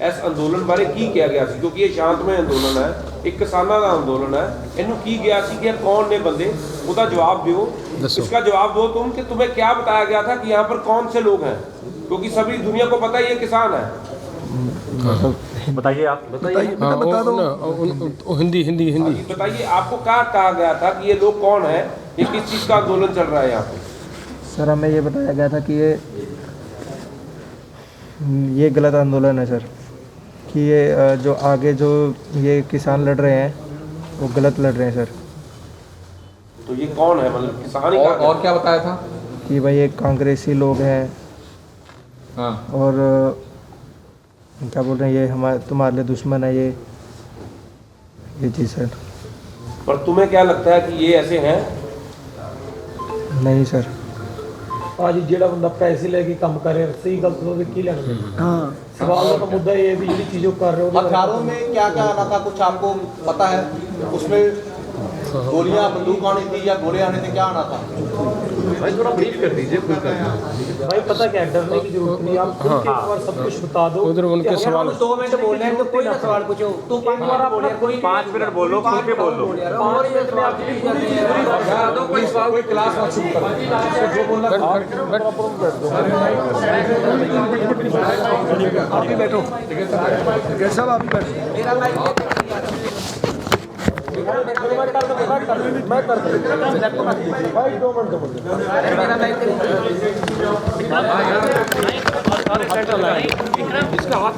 ਇਸ ਅੰਦੋਲਨ ਬਾਰੇ ਕੀ ਕਿਹਾ ਗਿਆ ਸੀ? ਕਿਉਂਕਿ ਇਹ ਸ਼ਾਂਤਮਈ ਅੰਦੋਲਨ ਹੈ, ਇੱਕ ਕਿਸਾਨਾਂ ਦਾ ਅੰਦੋਲਨ ਹੈ, ਇਹਨੂੰ ਕੀ ਗਿਆ ਸੀ कि कौन ने बंदे, उसका जवाब दो, इसका जवाब दो तुम कि तुम्हें क्या बताया गया था कि यहाँ पर कौन से लोग हैं, क्योंकि सभी दुनिया को पता है ये किसान है। बताइए आप, बताइए बेटा, बता दो। हिंदी हिंदी हिंदी बताइए आपको क्या कहा गया था कि ये लोग कौन है, ये किस चीज़ का आंदोलन चल रहा है यहाँ पे? सर हमें ये बताया गया था कि ये गलत आंदोलन है सर, कि ये जो आगे जो ये किसान लड़ रहे हैं वो गलत लड़ रहे हैं सर। तो ये कौन है, मतलब किसान ही और क्या बताया था? कि भाई ये कांग्रेसी लोग हैं हाँ, और क्या बोल रहे हैं, ये तुम्हारे लिए दुश्मन है, ये चीज़ सर। पर तुम्हें क्या लगता है कि ये ऐसे हैं? नहीं सर। आज ਜਿਹੜਾ ਬੰਦਾ ਪੈਸੇ ਲੈ ਕੇ ਕੰਮ ਕਰ ਰਿਹਾ ਸਹੀ ਗਲਤ ਹੋਵੇ ਕੀ ਲੈਣਾ? हाँ, सवाल का मुद्दा ये है भी ਜਿਹੜੀ चीज़ों कर रहे हो हथियारों में क्या क्या आना था, कुछ आपको पता है? उसमें गोलियां, बंदूक आनी थी या गोले आने थे, क्या आना था? भाई थोड़ा ब्रीफ कर दीजिए, खुल कर। भाई पता क्या है, डरने की जरूरत नहीं, आप खुद के एक बार सब कुछ बता दो। उधर उनके सवाल 2 मिनट बोल रहे हैं तो कोई ना सवाल पूछो, तू 5 मिनट बोल, कोई 5 मिनट बोलो, खुल के बोल लो। 5 मिनट में आप कोई सवाल, कोई क्लास मत शुरू करो, जो बोलना आप ही बैठो, कैसा आप ही बैठो। मेरा माइक मैं कर भाई 2 मिनट तो इसका हाथ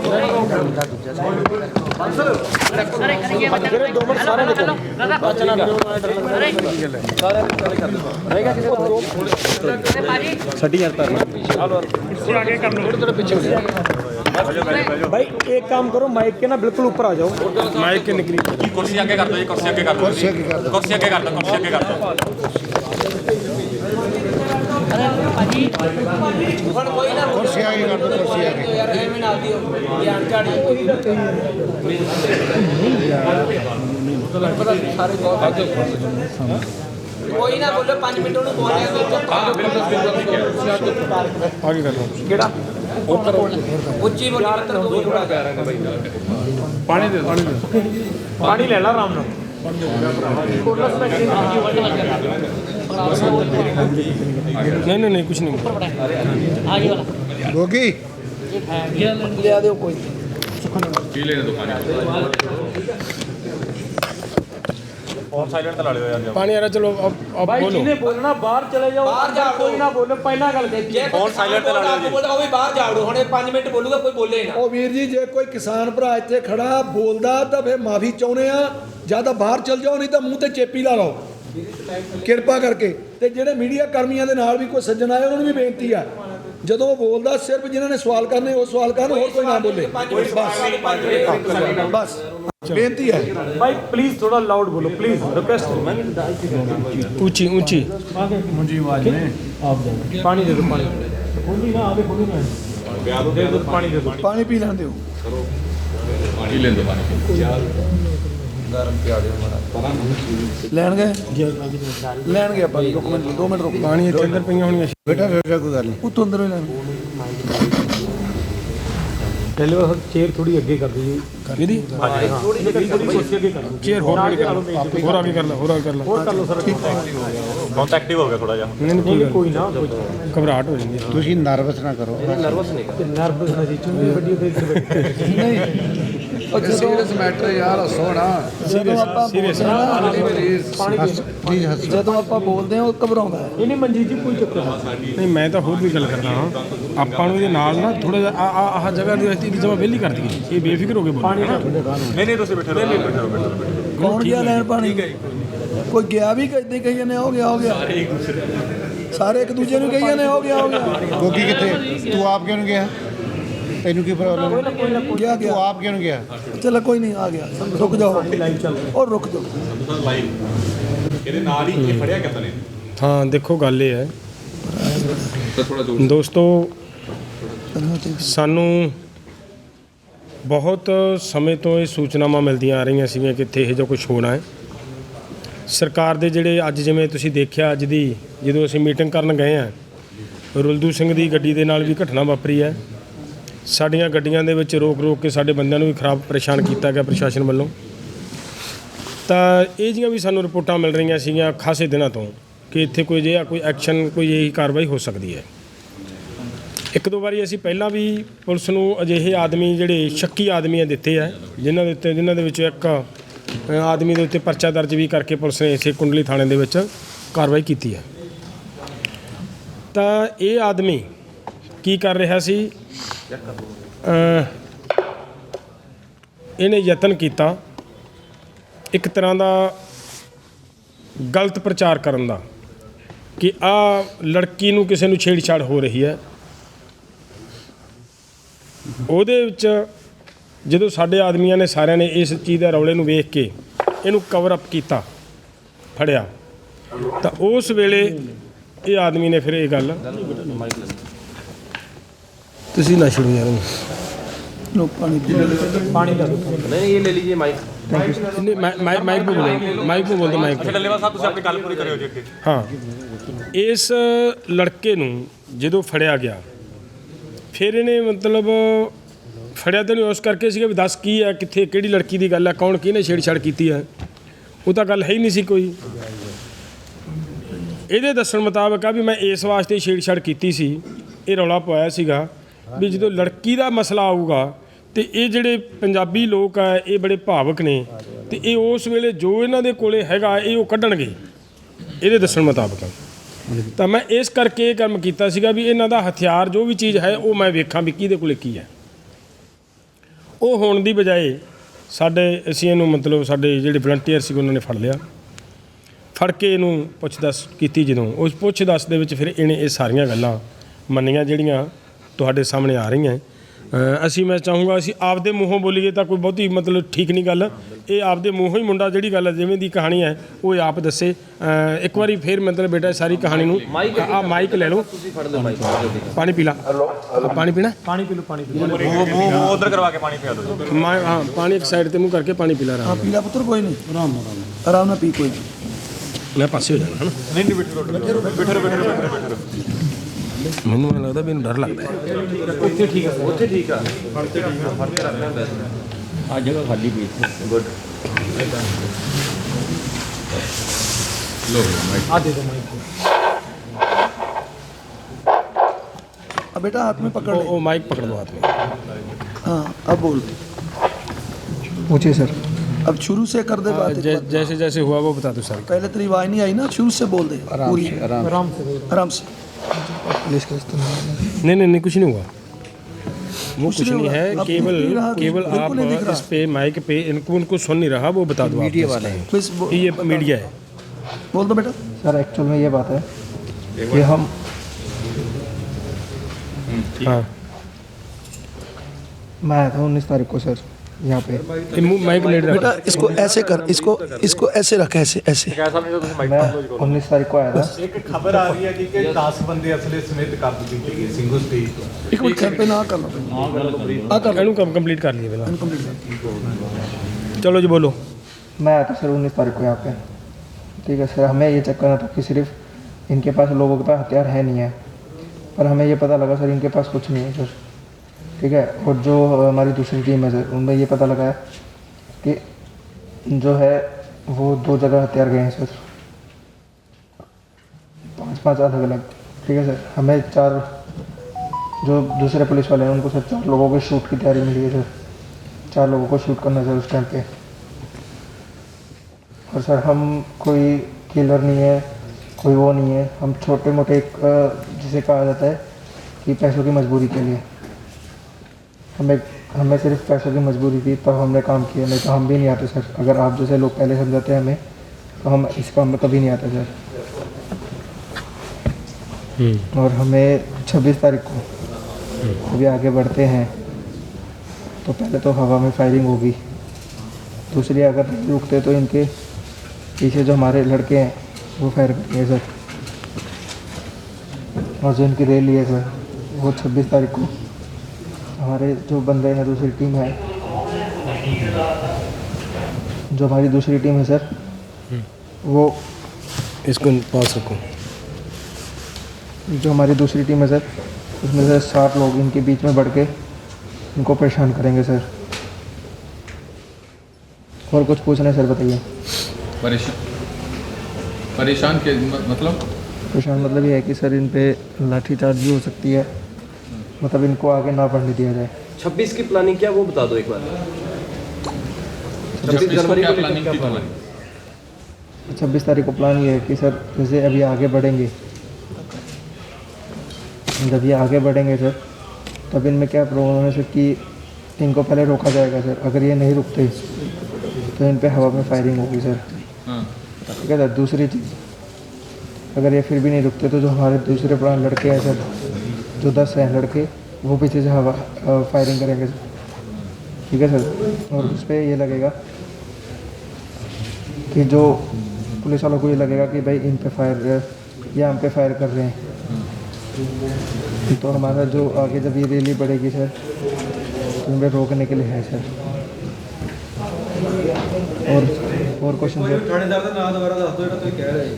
भाई एक काम करो, माइक के ना बिल्कुल ऊपर आ जाओ, माइक के निकली कुर्सी आगे कर दो, ये कुर्सी आगे कर दो, कुर्सी आगे कर दो, कुर्सी आगे कर दो, कुर्सी आगे कर दो। कोई ना कुर्सी आगे कर दो, कुर्सी आगे यार, एम ना दियो ये अनचाड़ी कोई ना बोलो, 5 मिनट ਨੂੰ ਬੋਲ ਰਿਹਾ तो हाँ बिल्कुल आगे कर लो केड़ा ਉੱਚੀ ਬੋਲੀ ਮਤ ਦੋ ਥੋੜਾ ਜਾ ਰਹਾ है भाई। पानी दे पानी ले ला आराम ਨਾਲ नहीं नहीं कुछ नहीं गोगी ले आ दो कोई। पी लेने दो पानी। और साइलेंट तो लड़े हो यार। पानी आ रहा, चलो अब भाई बोलो। जिन्हें बोलना बाहर चले जाओ, बाहर जाओ, कोई ना बोले, पहला गल कहती है। कौन साइलेंट ਤੇ ਲੜਿਓ ਜੀ? ਬੋਲਦਾ ਉਹ ਵੀ ਬਾਹਰ ਜਾੜੋ, ਹੁਣੇ 5 ਮਿੰਟ ਬੋਲੂਗਾ, ਕੋਈ ਬੋਲੇ ਨਾ। ਉਹ ਵੀਰ ਜੀ, ਜੇ ਕੋਈ ਕਿਸਾਨ ਭਰਾ ਇੱਥੇ ਖੜਾ ਬੋਲਦਾ ਤਾਂ ਫਿਰ ਮਾਫੀ ਚਾਹੁੰਦੇ ਆ, ਜਾਂ ਤਾਂ ਬਾਹਰ ਚਲ ਜਾਓ, ਨਹੀਂ ਤਾਂ ਮੂੰਹ ਤੇ ਚੇਪੀ ਲਾ ਲਓ ਕਿਰਪਾ ਕਰਕੇ। ਤੇ ਜਿਹੜੇ ਮੀਡੀਆ ਕਰਮੀਆਂ ਦੇ ਨਾਲ ਵੀ ਕੋਈ ਸੱਜਣ ਆਏ, ਉਹਨਾਂ ਨੂੰ ਵੀ ਬੇਨਤੀ ਆ, ਜਦੋਂ ਉਹ ਬੋਲਦਾ ਸਿਰਫ ਜਿਨ੍ਹਾਂ ਨੇ ਸਵਾਲ ਕਰਨੇ ਉਹ ਸਵਾਲ ਕਰਨ, ਹੋਰ ਕੋਈ ਨਾ ਬੋਲੇ, ਬਸ ਬੇਨਤੀ ਹੈ। भाई प्लीज थोड़ा लाउड बोलो, प्लीज रिक्वेस्ट, ऊंची ऊंची आवाज में आप पानी दे दो, पानी खोली ना, आगे खोली ना, दे दो पानी, दे दो ਪਾਣੀ ਪੀ ਲੈਣ ਦਿਓ। पी लेने दो पानी। ਲੈਣਗੇ ਆਪਾਂ 2 ਮਿੰਟ ਰੁਕ। पानी ਇੱਥੇ ਅੰਦਰ ਪਈਆਂ ਹੋਣੀਆਂ। बेटा बेटा कोई गल नहीं। ਉੱਥੋਂ ਅੰਦਰੋਂ ਹੀ ਲੈਣਗੇ। पहले वो चेयर थोड़ी आगे कर दीजिए, थोड़ी कुर्सी आगे कर लो, चेयर और आगे कर लो, और आगे कर लो, और आगे कर लो, और कर लो सर। बहुत एक्टिव हो गया थोड़ा जा। नहीं कोई ना, घबराहट हो जाएगी। ਤੁਸੀਂ ਨਰਵਸ ਨਾ ਕਰੋ। नर्वस नहीं नर्वस ना जी, चुनी ਵੱਡੀ ਨਹੀਂ ਉਹ ਸੀਰੀਅਸ ਮੈਟਰ ਯਾਰ, ਹੱਸੋਣਾ ਸੀਰੀਅਸ ਜਦੋਂ ਆਪਾਂ ਬੋਲਦੇ ਹਾਂ ਉਹ ਘਬਰਾਉਂਦਾ ਹੈ। नहीं मंजीत जी कोई चक्कर नहीं, मैं तो खुद भी गल करना हाँ, ਆਪਾਂ ਨੂੰ ਇਹਦੇ ਨਾਲ ਨਾ ਥੋੜਾ ਜਿਹਾ ਆਹ ਜਗ੍ਹਾ ਦੀ ਵਸਤੀ ਦੀ ਜਮਾ ਵਿਹਲੀ ਕਰ ਦਈਏ, ਇਹ ਬੇਫਿਕਰ ਹੋ ਕੇ ਬੋਲੋ। ਪਾਣੀ नहीं नहीं ਤੁਸੀਂ ਬੈਠੋ, ਬੈਠੋ। ਕੌਣ ਗਿਆ ਲੈਣ ਪਾਣੀ? ਕੋਈ ਗਿਆ ਵੀ ਕਹੀ ਕਹੀ ਜਾਂਦੇ ਹੋ ਗਿਆ ਸਾਰੇ ਇੱਕ ਦੂਜੇ ਨੂੰ ਕਹੀ ਜਾਂਦੇ ਹੋ ਗਿਆ गोगी कितने तू आप क्यों नहीं गया? तेनू की प्रॉब्लम है? ਗਿਆ तू आप क्यों नहीं गया? ਚਲੋ ਕੋਈ ਨਹੀਂ, ਆ ਗਿਆ, ਰੁਕ ਜਾਓ ਔਰ ਰੁਕ ਜਾਓ। ਇਹਦੇ ਨਾਲ ਹੀ ਇਹ ਫੜਿਆ ਕਿੱਦਾਂ ਨੇ? ਹਾਂ ਦੇਖੋ ਗੱਲ ਇਹ ਹੈ ਦੋਸਤੋ, ਸਾਨੂੰ ਬਹੁਤ ਸਮੇਂ ਤੋਂ ਇਹ ਸੂਚਨਾਵਾਂ ਮਿਲਦੀਆਂ ਆ ਰਹੀਆਂ ਸੀਗੀਆਂ ਕਿ ਇੱਥੇ ਇਹ ਜਿਹਾ ਕੁਝ ਹੋਣਾ ਹੈ। ਸਰਕਾਰ ਦੇ ਜਿਹੜੇ ਅੱਜ ਜਿਵੇਂ ਤੁਸੀਂ ਦੇਖਿਆ, ਅੱਜ ਦੀ ਜਦੋਂ ਅਸੀਂ ਮੀਟਿੰਗ ਕਰਨ ਗਏ ਹਾਂ, ਰੁਲਦੂ ਸਿੰਘ ਦੀ ਗੱਡੀ ਦੇ ਨਾਲ ਵੀ ਘਟਨਾ ਵਾਪਰੀ ਹੈ। ਸਾਡੀਆਂ ਗੱਡੀਆਂ ਦੇ ਵਿੱਚ ਰੋਕ ਕੇ ਸਾਡੇ ਬੰਦਿਆਂ ਨੂੰ ਵੀ ਖਰਾਬ ਪਰੇਸ਼ਾਨ ਕੀਤਾ ਗਿਆ ਪ੍ਰਸ਼ਾਸਨ ਵੱਲੋਂ। ਤਾਂ ਇਹ ਜਿਹੀਆਂ ਵੀ ਸਾਨੂੰ ਰਿਪੋਰਟਾਂ ਮਿਲ ਰਹੀਆਂ ਸੀਗੀਆਂ ਖਾਸੇ ਦਿਨਾਂ ਤੋਂ ਕਿ ਇੱਥੇ ਕੋਈ ਅਜਿਹਾ ਕੋਈ ਐਕਸ਼ਨ ਕੋਈ ਇਹੀ ਕਾਰਵਾਈ ਹੋ ਸਕਦੀ ਹੈ। ਇੱਕ ਦੋ ਵਾਰੀ ਅਸੀਂ ਪਹਿਲਾਂ ਵੀ ਪੁਲਿਸ ਨੂੰ ਅਜਿਹੇ ਆਦਮੀ ਜਿਹੜੇ ਸ਼ੱਕੀ ਆਦਮੀਆਂ ਦਿੱਤੇ ਆ ਜਿਨ੍ਹਾਂ ਦੇ ਵਿੱਚ ਇੱਕ ਆਦਮੀ ਦੇ ਉੱਤੇ ਪਰਚਾ ਦਰਜ ਵੀ ਕਰਕੇ ਪੁਲਿਸ ਨੇ ਇਸੇ ਕੁੰਡਲੀ ਥਾਣੇ ਦੇ ਵਿੱਚ ਕਾਰਵਾਈ ਕੀਤੀ ਹੈ। ਤਾਂ ਇਹ ਆਦਮੀ ਕੀ ਕਰ ਰਿਹਾ ਸੀ, ਇਹਨੇ ਯਤਨ ਕੀਤਾ ਇੱਕ ਤਰ੍ਹਾਂ ਦਾ ਗਲਤ ਪ੍ਰਚਾਰ ਕਰਨ ਦਾ ਕਿ ਆਹ ਲੜਕੀ ਨੂੰ ਕਿਸੇ ਨੂੰ ਛੇੜਛਾੜ ਹੋ ਰਹੀ ਹੈ। ਉਹਦੇ ਵਿੱਚ ਜਦੋਂ ਸਾਡੇ ਆਦਮੀਆਂ ਨੇ ਸਾਰਿਆਂ ਨੇ ਇਸ ਚੀਜ਼ ਦੇ ਰੌਲੇ ਨੂੰ ਵੇਖ ਕੇ ਇਹਨੂੰ ਕਵਰ ਅਪ ਕੀਤਾ, ਫੜਿਆ, ਤਾਂ ਉਸ ਵੇਲੇ ਇਹ ਆਦਮੀ ਨੇ ਫਿਰ ਇਹ ਗੱਲ ਤੁਸੀਂ ਨਾ ਛੱਡੋ ਯਾਰ नहीं ये ले लीजिए माइक। ਮਾਈਕ पे बोल दो माइक पे। ਡੱਲੇਵਾਲ ਸਾਹਿਬ ਤੁਸੀਂ ਆਪਣੀ ਗੱਲ ਪੂਰੀ ਕਰਿਓ ਜੀ ਅੱਗੇ। ਹਾਂ, ਇਸ ਲੜਕੇ ਨੂੰ ਜਦੋਂ ਫੜਿਆ ਗਿਆ ਫਿਰ ਇਹਨੇ ਮਤਲਬ ਫੜਿਆ ਤਾਂ ਨਹੀਂ ਉਸ ਕਰਕੇ ਸੀਗਾ ਵੀ ਦੱਸ ਕੀ ਹੈ, ਕਿੱਥੇ, ਕਿਹੜੀ ਲੜਕੀ ਦੀ ਗੱਲ ਹੈ, ਕੌਣ ਕਿਹਨੇ ਛੇੜਛਾੜ ਕੀਤੀ ਹੈ, ਉਹ ਤਾਂ ਗੱਲ ਹੈ ਹੀ ਨਹੀਂ ਸੀ ਕੋਈ। ਇਹਦੇ ਦੱਸਣ ਮੁਤਾਬਕ ਆ ਵੀ ਮੈਂ ਇਸ ਵਾਸਤੇ ਛੇੜਛਾੜ ਕੀਤੀ ਸੀ, ਇਹ ਰੌਲਾ ਪਾਇਆ ਸੀਗਾ ਵੀ ਜਦੋਂ ਲੜਕੀ ਦਾ ਮਸਲਾ ਆਊਗਾ ਤੇ ਇਹ ਜਿਹੜੇ ਪੰਜਾਬੀ ਲੋਕ ਆ ਇਹ ਬੜੇ ਭਾਵਕ ਨੇ ਤੇ ਇਹ ਉਸ ਵੇਲੇ ਜੋ ਇਹਨਾਂ ਦੇ ਕੋਲੇ ਹੈਗਾ ਇਹ ਉਹ ਕੱਢਣਗੇ, ਇਹਦੇ ਦੱਸਣ ਮੁਤਾਬਕ। ਤਾਂ ਮੈਂ ਇਸ ਕਰਕੇ ਇਹ ਕੰਮ ਕੀਤਾ ਸੀਗਾ ਵੀ ਇਹਨਾਂ ਦਾ ਹਥਿਆਰ ਜੋ ਵੀ ਚੀਜ਼ ਹੈ ਉਹ ਮੈਂ ਵੇਖਾਂ ਵੀ ਕਿਹਦੇ ਕੋਲੇ ਕੀ ਹੈ। ਉਹ ਹੋਣ ਦੀ ਬਜਾਏ ਅਸੀਂ ਇਹਨੂੰ ਮਤਲਬ ਸਾਡੇ ਜਿਹੜੇ ਵਲੰਟੀਅਰ ਸੀ ਉਹਨਾਂ ਨੇ ਫੜ ਲਿਆ, ਫੜ ਕੇ ਇਹਨੂੰ ਪੁੱਛ-ਦੱਸ ਕੀਤੀ। ਜਦੋਂ ਉਸ ਪੁੱਛ-ਦੱਸ ਦੇ ਵਿੱਚ ਫਿਰ ਇਹਨੇ ਇਹ ਸਾਰੀਆਂ ਗੱਲਾਂ ਮੰਨੀਆਂ ਜਿਹੜੀਆਂ ਤੁਹਾਡੇ ਸਾਹਮਣੇ ਆ ਰਹੀਆਂ। ਅਸੀਂ ਮੈਂ ਚਾਹੂੰਗਾ ਅਸੀਂ ਆਪਦੇ ਮੂੰਹੋਂ ਬੋਲੀਏ ਤਾਂ ਕੋਈ ਬਹੁਤੀ ਮਤਲਬ ਠੀਕ ਨਹੀਂ ਗੱਲ। ਇਹ ਆਪਦੇ ਮੂੰਹੋਂ ਹੀ ਮੁੰਡਾ ਜਿਹੜੀ ਗੱਲ ਜਿਵੇਂ ਦੀ ਕਹਾਣੀ ਹੈ ਉਹ ਆਪ ਦੱਸੇ। ਇੱਕ ਵਾਰੀ ਫਿਰ ਮਤਲਬ ਬੇਟਾ ਸਾਰੀ ਕਹਾਣੀ ਨੂੰ ਆ ਮਾਈਕ ਲੈ ਲਓ, ਪਾਣੀ ਪੀ ਲਾ। ਪਾਣੀ ਪੀਣਾ? ਪਾਣੀ ਪੀ ਲਓ, ਪਾਣੀ ਪੀ ਲਓ। ਮੂੰਹ ਉਧਰ ਕਰਵਾ ਕੇ ਪਾਣੀ ਪਿਆ ਦਿਓ। ਹਾਂ, ਪਾਣੀ ਇੱਕ ਸਾਈਡ ਤੇ ਮੂੰਹ ਕਰਕੇ ਪਾਣੀ ਪੀ ਲਾ ਰਹਾ। पीला पुत्र कोई नहीं, आराम ना पी कोई नहीं। ਮੈਂ ਪਾਸੇ ਹੋ ਜਾਣਾ। ਨਹੀਂ ਬੈਠੋ। ਮੈਨੂੰ ਐਂ ਲੱਗਦਾ ਵੀ ਇਹਨੂੰ ਡਰ ਲੱਗਦਾ ਹੈ। ਉੱਥੇ ਠੀਕ ਹੈ, ਉੱਥੇ ਠੀਕ ਆ, ਫੜ ਕੇ ਰੱਖਣਾ ਪੈਸੇ। ਆ ਜਗ੍ਹਾ ਖਾਲੀ ਪਈ ਗੁੱਡ। अब बेटा हाथ में पकड़ ले। वो माइक पकड़ लो हाथ में। हाँ अब बोल। पूछिए सर। अब शुरू से कर दे बात। जैसे जैसे हुआ वो बता दो सर। पहले तेरी आवाज नहीं आई ना, शुरू से बोल दे पूरी आराम से। पुलिस का इस्तेमाल नहीं कुछ नहीं हुआ, वो कुछ नहीं है। केवल आप इस पे माइक पे उनको सुन नहीं रहा, वो बता दो। मीडिया वाला है ये, मीडिया है। बोल दो बेटा। सर एक्चुअल में ये बात है कि हम हाँ, मैं आया था 19 तारीख को सर यहाँ पे। माइक ले बेटा इसको ऐसे कर, इसको ऐसे रख, ऐसे ऐसे। मैं 19 तारीख को आया था। ਇੱਕ ਖਬਰ ਆ ਰਹੀ ਹੈ ਕਿ 10 ਬੰਦੇ ਅਸਲੇ ਸਮੇਤ ਕਾਬੂ ਕੀਤੇ ਗਏ ਸਿੰਘੂ ਸਟੇਟ ਤੋਂ। एक मिनट कैंप पे ना करना पड़ेगा। हाँ कर लो, कंप्लीट कर लिए पहले। कंप्लीट। चलो जी बोलो। मैं आया था सर 19 तारीख को यहाँ पे, ठीक है सर। हमें ये चेक करना था कि सिर्फ इनके पास, लोगों के पास हथियार है नहीं है, पर हमें ये पता लगा सर इनके पास कुछ नहीं है सर, ठीक है। और जो हमारी दूसरी टीम है सर उनमें ये पता लगा है कि जो है वो 2 जगह हथियार गए हैं सर, 5 अलग अलग, ठीक है सर। हमें 4 जो दूसरे पुलिस वाले हैं उनको सर 4 लोगों को शूट की तैयारी मिली है सर। 4 लोगों को शूट करना है सर उस टाइम पे। और सर हम कोई किलर नहीं है, कोई वो नहीं है। हम छोटे मोटे जिसे कहा जाता है कि पैसों की मजबूरी के लिए, हमें सिर्फ पैसों की मजबूरी थी तब हमने काम किया, नहीं तो हम भी नहीं आते सर। अगर आप जैसे लोग पहले समझाते हैं हमें तो हम इस काम में कभी नहीं आते सर। और हमें 26 तारीख को अभी आगे बढ़ते हैं तो पहले तो हवा में फायरिंग होगी, दूसरी अगर नहीं रुकते तो इनके पीछे जो हमारे लड़के हैं वो फायर करेंगे सर। और जो इनकी रैली है सर वो 26 तारीख को हमारे जो बंदे हैं, दूसरी टीम है, जो हमारी दूसरी टीम है सर वो, इसको पास रखो। जो हमारी दूसरी टीम है सर उसमें से 60 लोग इनके बीच में बढ़ के इनको परेशान करेंगे सर। और कुछ पूछना है सर बताइए। परेशान के मतलब परेशान मतलब ये है कि सर इन पे लाठीचार्ज भी हो सकती है, मतलब इनको आगे ना बढ़ने दिया जाए। 26 की प्लानिंग क्या वो बता दो एक बार। 26 जनवरी को लेकर क्या प्लान है? 26 तारीख को प्लान ये है कि सर जैसे अभी आगे बढ़ेंगे, जब ये आगे बढ़ेंगे सर तब इनमें क्या प्रॉब्लम है सर कि इनको पहले रोका जाएगा सर। अगर ये नहीं रुकते तो इन पे हवा में फायरिंग होगी सर। ठीक है सर। दूसरी चीज़, अगर ये फिर भी नहीं रुकते तो जो हमारे दूसरे प्राण लड़के हैं सर, जो 10 हैं लड़के, वो पीछे से हवा फायरिंग करेंगे सर। ठीक है सर। और उस पर ये लगेगा कि जो पुलिस वालों को ये लगेगा कि भाई इन पे फायर या हम पे फायर कर रहे हैं, तो हमारा जो आगे जब ये रैली बढ़ेगी सर तो इनमें रोकने के लिए है सर। और क्वेश्चन सर? थानेदार का नाम दोबारा दस दो, तो कह रहे हैं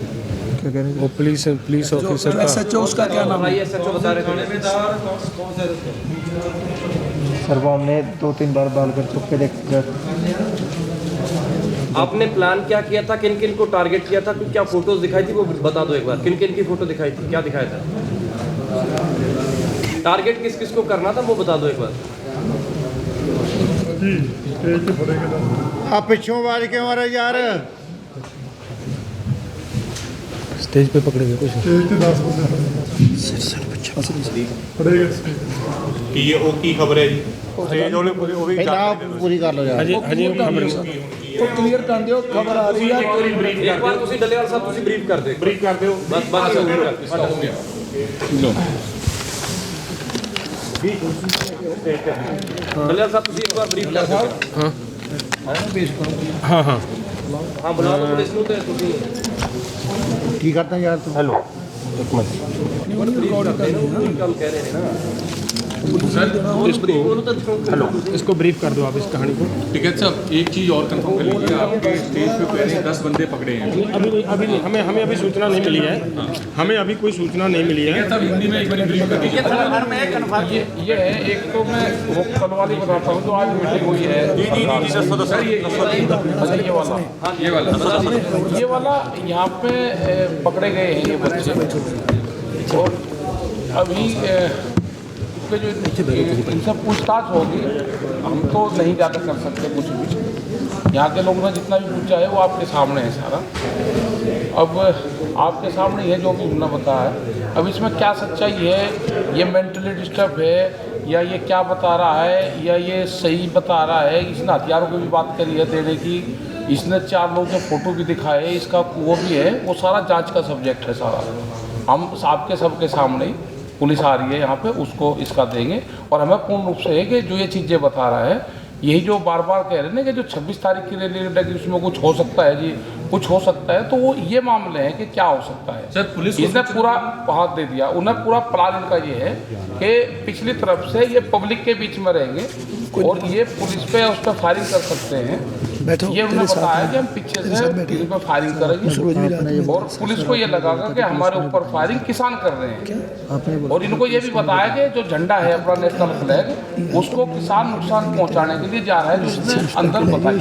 क्या कह रहे हैं? वो पुलिस ऑफिसर का SHO उसका क्या नाम है? SHO बता रहे थे। सर वो हमने 2-3 बार बाल कर चुप के देखते सर। आपने प्लान क्या किया था, किन किन को टारगेट किया था, क्या फोटोज दिखाई थी वो बता दो एक बार। किन किन की फोटो दिखाई थी, क्या दिखाया था, टारगेट किस किस को करना था वो बता दो एक बार। आप पिछों आवाज क्यों आ रहे यार? स्टेज पे पकड़े गए कुछ ਕੀ ਇਹ ਉਹ ਕੀ ਖਬਰ ਹੈ ਜੀ? ਸਟੇਜ ਵਾਲੇ ਉਹ ਵੀ ਪਹਿਲਾਂ ਪੂਰੀ ਕਰ ਲਓ ਯਾਰ। हजी खबर तो क्लियर कर दियो, खबर आ रही है। एक बार ਤੁਸੀਂ ਡੱਲੇਵਾਲ ਸਾਹਿਬ ਤੁਸੀਂ ਬਰੀਫ ਕਰ ਦਿਓ। ਬਰੀਫ ਕਰ ਦਿਓ। ਬਸ ਬਾਕੀ ਹੋ ਗਿਆ। ਡੱਲੇਵਾਲ ਸਾਹਿਬ ਤੁਸੀਂ ਇੱਕ ਵਾਰ ਬਰੀਫ ਕਰ ਦਿਓ। हाँ हाँ ਹਾਂ ਬੁਲਾ ਲਓ ਪੁਲਿਸ ਨੂੰ ਤੇ ਤੁਸੀਂ ਕੀ ਕਰਦਾ ਯਾਰ ਤੂੰ? हेलो ਗੱਲ ਕਹਿ ਰਹੇ ਨੇ ਨਾ। हेलो इसको ब्रीफ कर दो आप इस कहानी को। टिकैत साहब एक चीज़ और कंफर्म कर लीजिए, आपके स्टेज पे पहले 10 बंदे पकड़े हैं। अभी नहीं, हमें अभी सूचना नहीं मिली है। हमें अभी कोई सूचना नहीं मिली है। तब हिंदी में एक बार ब्रीफ कर दीजिए। ये है एक तो मैं वो कल वाली बताता हूँ जो आज मीटिंग हुई है। ये वाला यहाँ पे पकड़े गए हैं ये बच्चे, और अभी के जो इनसे पूछताछ होगी, हम तो नहीं ज़्यादा कर सकते कुछ भी। यहाँ के लोगों ने जितना भी पूछा है वो आपके सामने है सारा। अब आपके सामने ये जो भी उन्होंने बताया है, अब इसमें क्या सच्चाई है, ये मेंटली डिस्टर्ब है या ये क्या बता रहा है या ये सही बता रहा है। इसने हथियारों की भी बात करी है देने की, इसने 4 लोगों के फ़ोटो भी दिखाए, इसका वो भी है, वो सारा जांच का सब्जेक्ट है सारा। हम आपके सबके सामने ही पुलिस आ रही है यहाँ पे, उसको इसका देंगे। और हमें पूर्ण रूप से है कि जो ये चीज़ें बता रहा है, यही जो बार बार कह रहे हैं ना कि जो 26 तारीख की रैली लगी उसमें कुछ हो सकता है जी, कुछ हो सकता है, तो वो ये मामले हैं कि क्या हो सकता है। सर पुलिस इसने पूरा हाथ दे दिया, उन्हें पूरा प्लान इनका ये है कि पिछली तरफ से ये पब्लिक के बीच में रहेंगे और ये पुलिस पे उस पर फायरिंग कर सकते हैं। ये उन्हें बताया कि हम पीछे से पुलिस पर फायरिंग करेंगे और पुलिस को ये लगागा कि हमारे ऊपर फायरिंग किसान कर रहे हैं। और इनको ये भी बताया कि जो झंडा है अपना नेशनल फ्लैग, उसको किसान नुकसान पहुंचाने के लिए जा रहा है, जिसने अंदर बताई,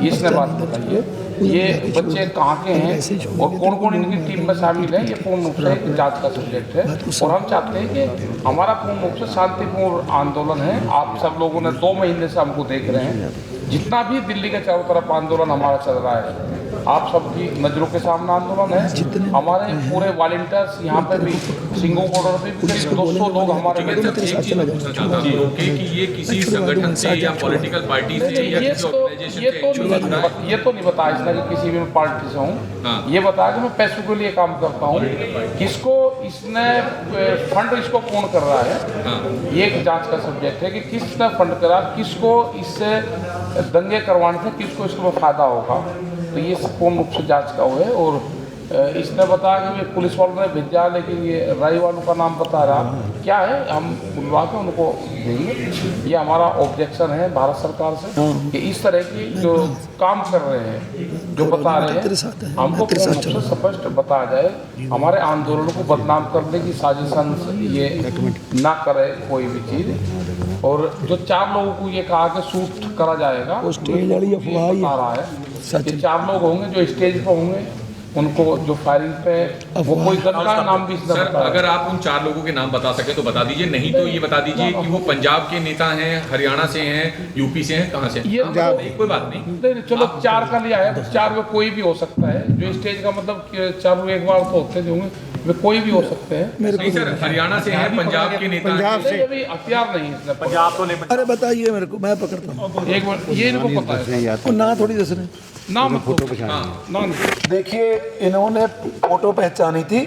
इसने बात बताई है। ये बच्चे कहाँ के हैं और कौन कौन इनकी टीम में शामिल है, ये पूर्ण रूप से एक जांच का सब्जेक्ट है। और हम चाहते हैं कि हमारा पूर्ण रूप से शांतिपूर्ण आंदोलन है। आप सब लोगों ने 2 महीने से हमको देख रहे हैं, जितना भी दिल्ली के चारों तरफ आंदोलन हमारा चल रहा है, आप सबकी नज़रों के सामने आंदोलन है। हमारे पूरे वॉलंटियर्स यहाँ पे भी सिंगो बॉर्डर पे भी 200 लोग हमारे एक चीज़ मैं पूछना चाहता हूँ कि ये किसी संगठन से या पॉलिटिकल पार्टी से या किसी ऑर्गेनाइजेशन से ये तो नहीं बताया इसने कि किसी भी पार्टी से हूँ। ये बताया कि मैं पैसों के लिए काम करता हूँ। किसको इसने फंड इसको कौन कर रहा है, ये एक जांच का सब्जेक्ट है कि किसने फंड करा, किसको इससे दंगे करवाने से किसको इसको फायदा होगा। तो ये पूर्ण रूप से जांच का हुआ है। और इसने बताया कि पुलिस वालों ने भेजा, लेकिन ये राई वालों का नाम बता रहा क्या है, हम बुलवा के उनको देंगे। ये हमारा ऑब्जेक्शन है भारत सरकार से कि इस तरह की जो काम कर रहे हैं, जो बता रहे हैं, हमको पूर्ण रूप से स्पष्ट बताया जाए। हमारे आंदोलन को बदनाम करने की साजिशन ये ना करे कोई भी चीज़। और जो 4 लोगों को ये कहा कि शूट करा जाएगा, स्टेज वाली अफवाह बता रहा है ये 4 लोग होंगे जो स्टेज पर होंगे, उनको जो फायरिंग पे वो कोई गन का नाम भी सर, अगर आप उन 4 लोगों के नाम बता सके तो बता दीजिए, नहीं तो ये बता दीजिए कि वो पंजाब के नेता हैं, हरियाणा से हैं, यूपी से हैं, कहाँ से? ये कोई बात नहीं। चलो 4 का लिया है, 4 में कोई भी हो सकता है। जो स्टेज का मतलब 4 लोग एक बार तो होते होंगे, वे कोई भी हो सकते हैं। नहीं सर, हरियाणा से हैं, पंजाब के नेता हैं। अभी हथियार नहीं है पंजाब तो नहीं। अरे बताइए मेरे को, मैं पकड़ता हूँ। एक मिनट, ये इनको पता है वो ना थोड़ी दस रहे नाम फोटो नाम। देखिए, इन्होंने फोटो पहचानी थी,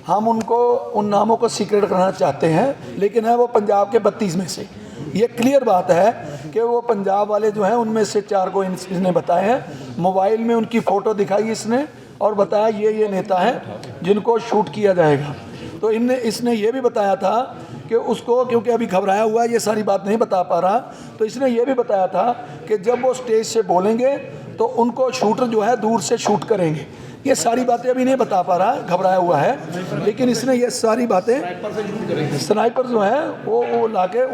हम उनको उन नामों को सीक्रेट करना चाहते हैं, लेकिन है वो पंजाब के 32 में से। ये क्लियर बात है कि वो पंजाब वाले जो हैं उनमें से 4 को इसने बताए हैं। मोबाइल में उनकी फ़ोटो दिखाई इसने और बताया ये नेता हैं जिनको शूट किया जाएगा। तो इसने ये भी बताया था कि उसको, क्योंकि अभी घबराया हुआ है, ये सारी बात नहीं बता पा रहा, तो इसने ये भी बताया था कि जब वो स्टेज से बोलेंगे तो उनको शूटर जो है दूर से शूट करेंगे। ये सारी बातें अभी नहीं बता पा रहा, घबराया हुआ है, लेकिन इसने ये सारी बातें स्नाइपर जो है वो लाके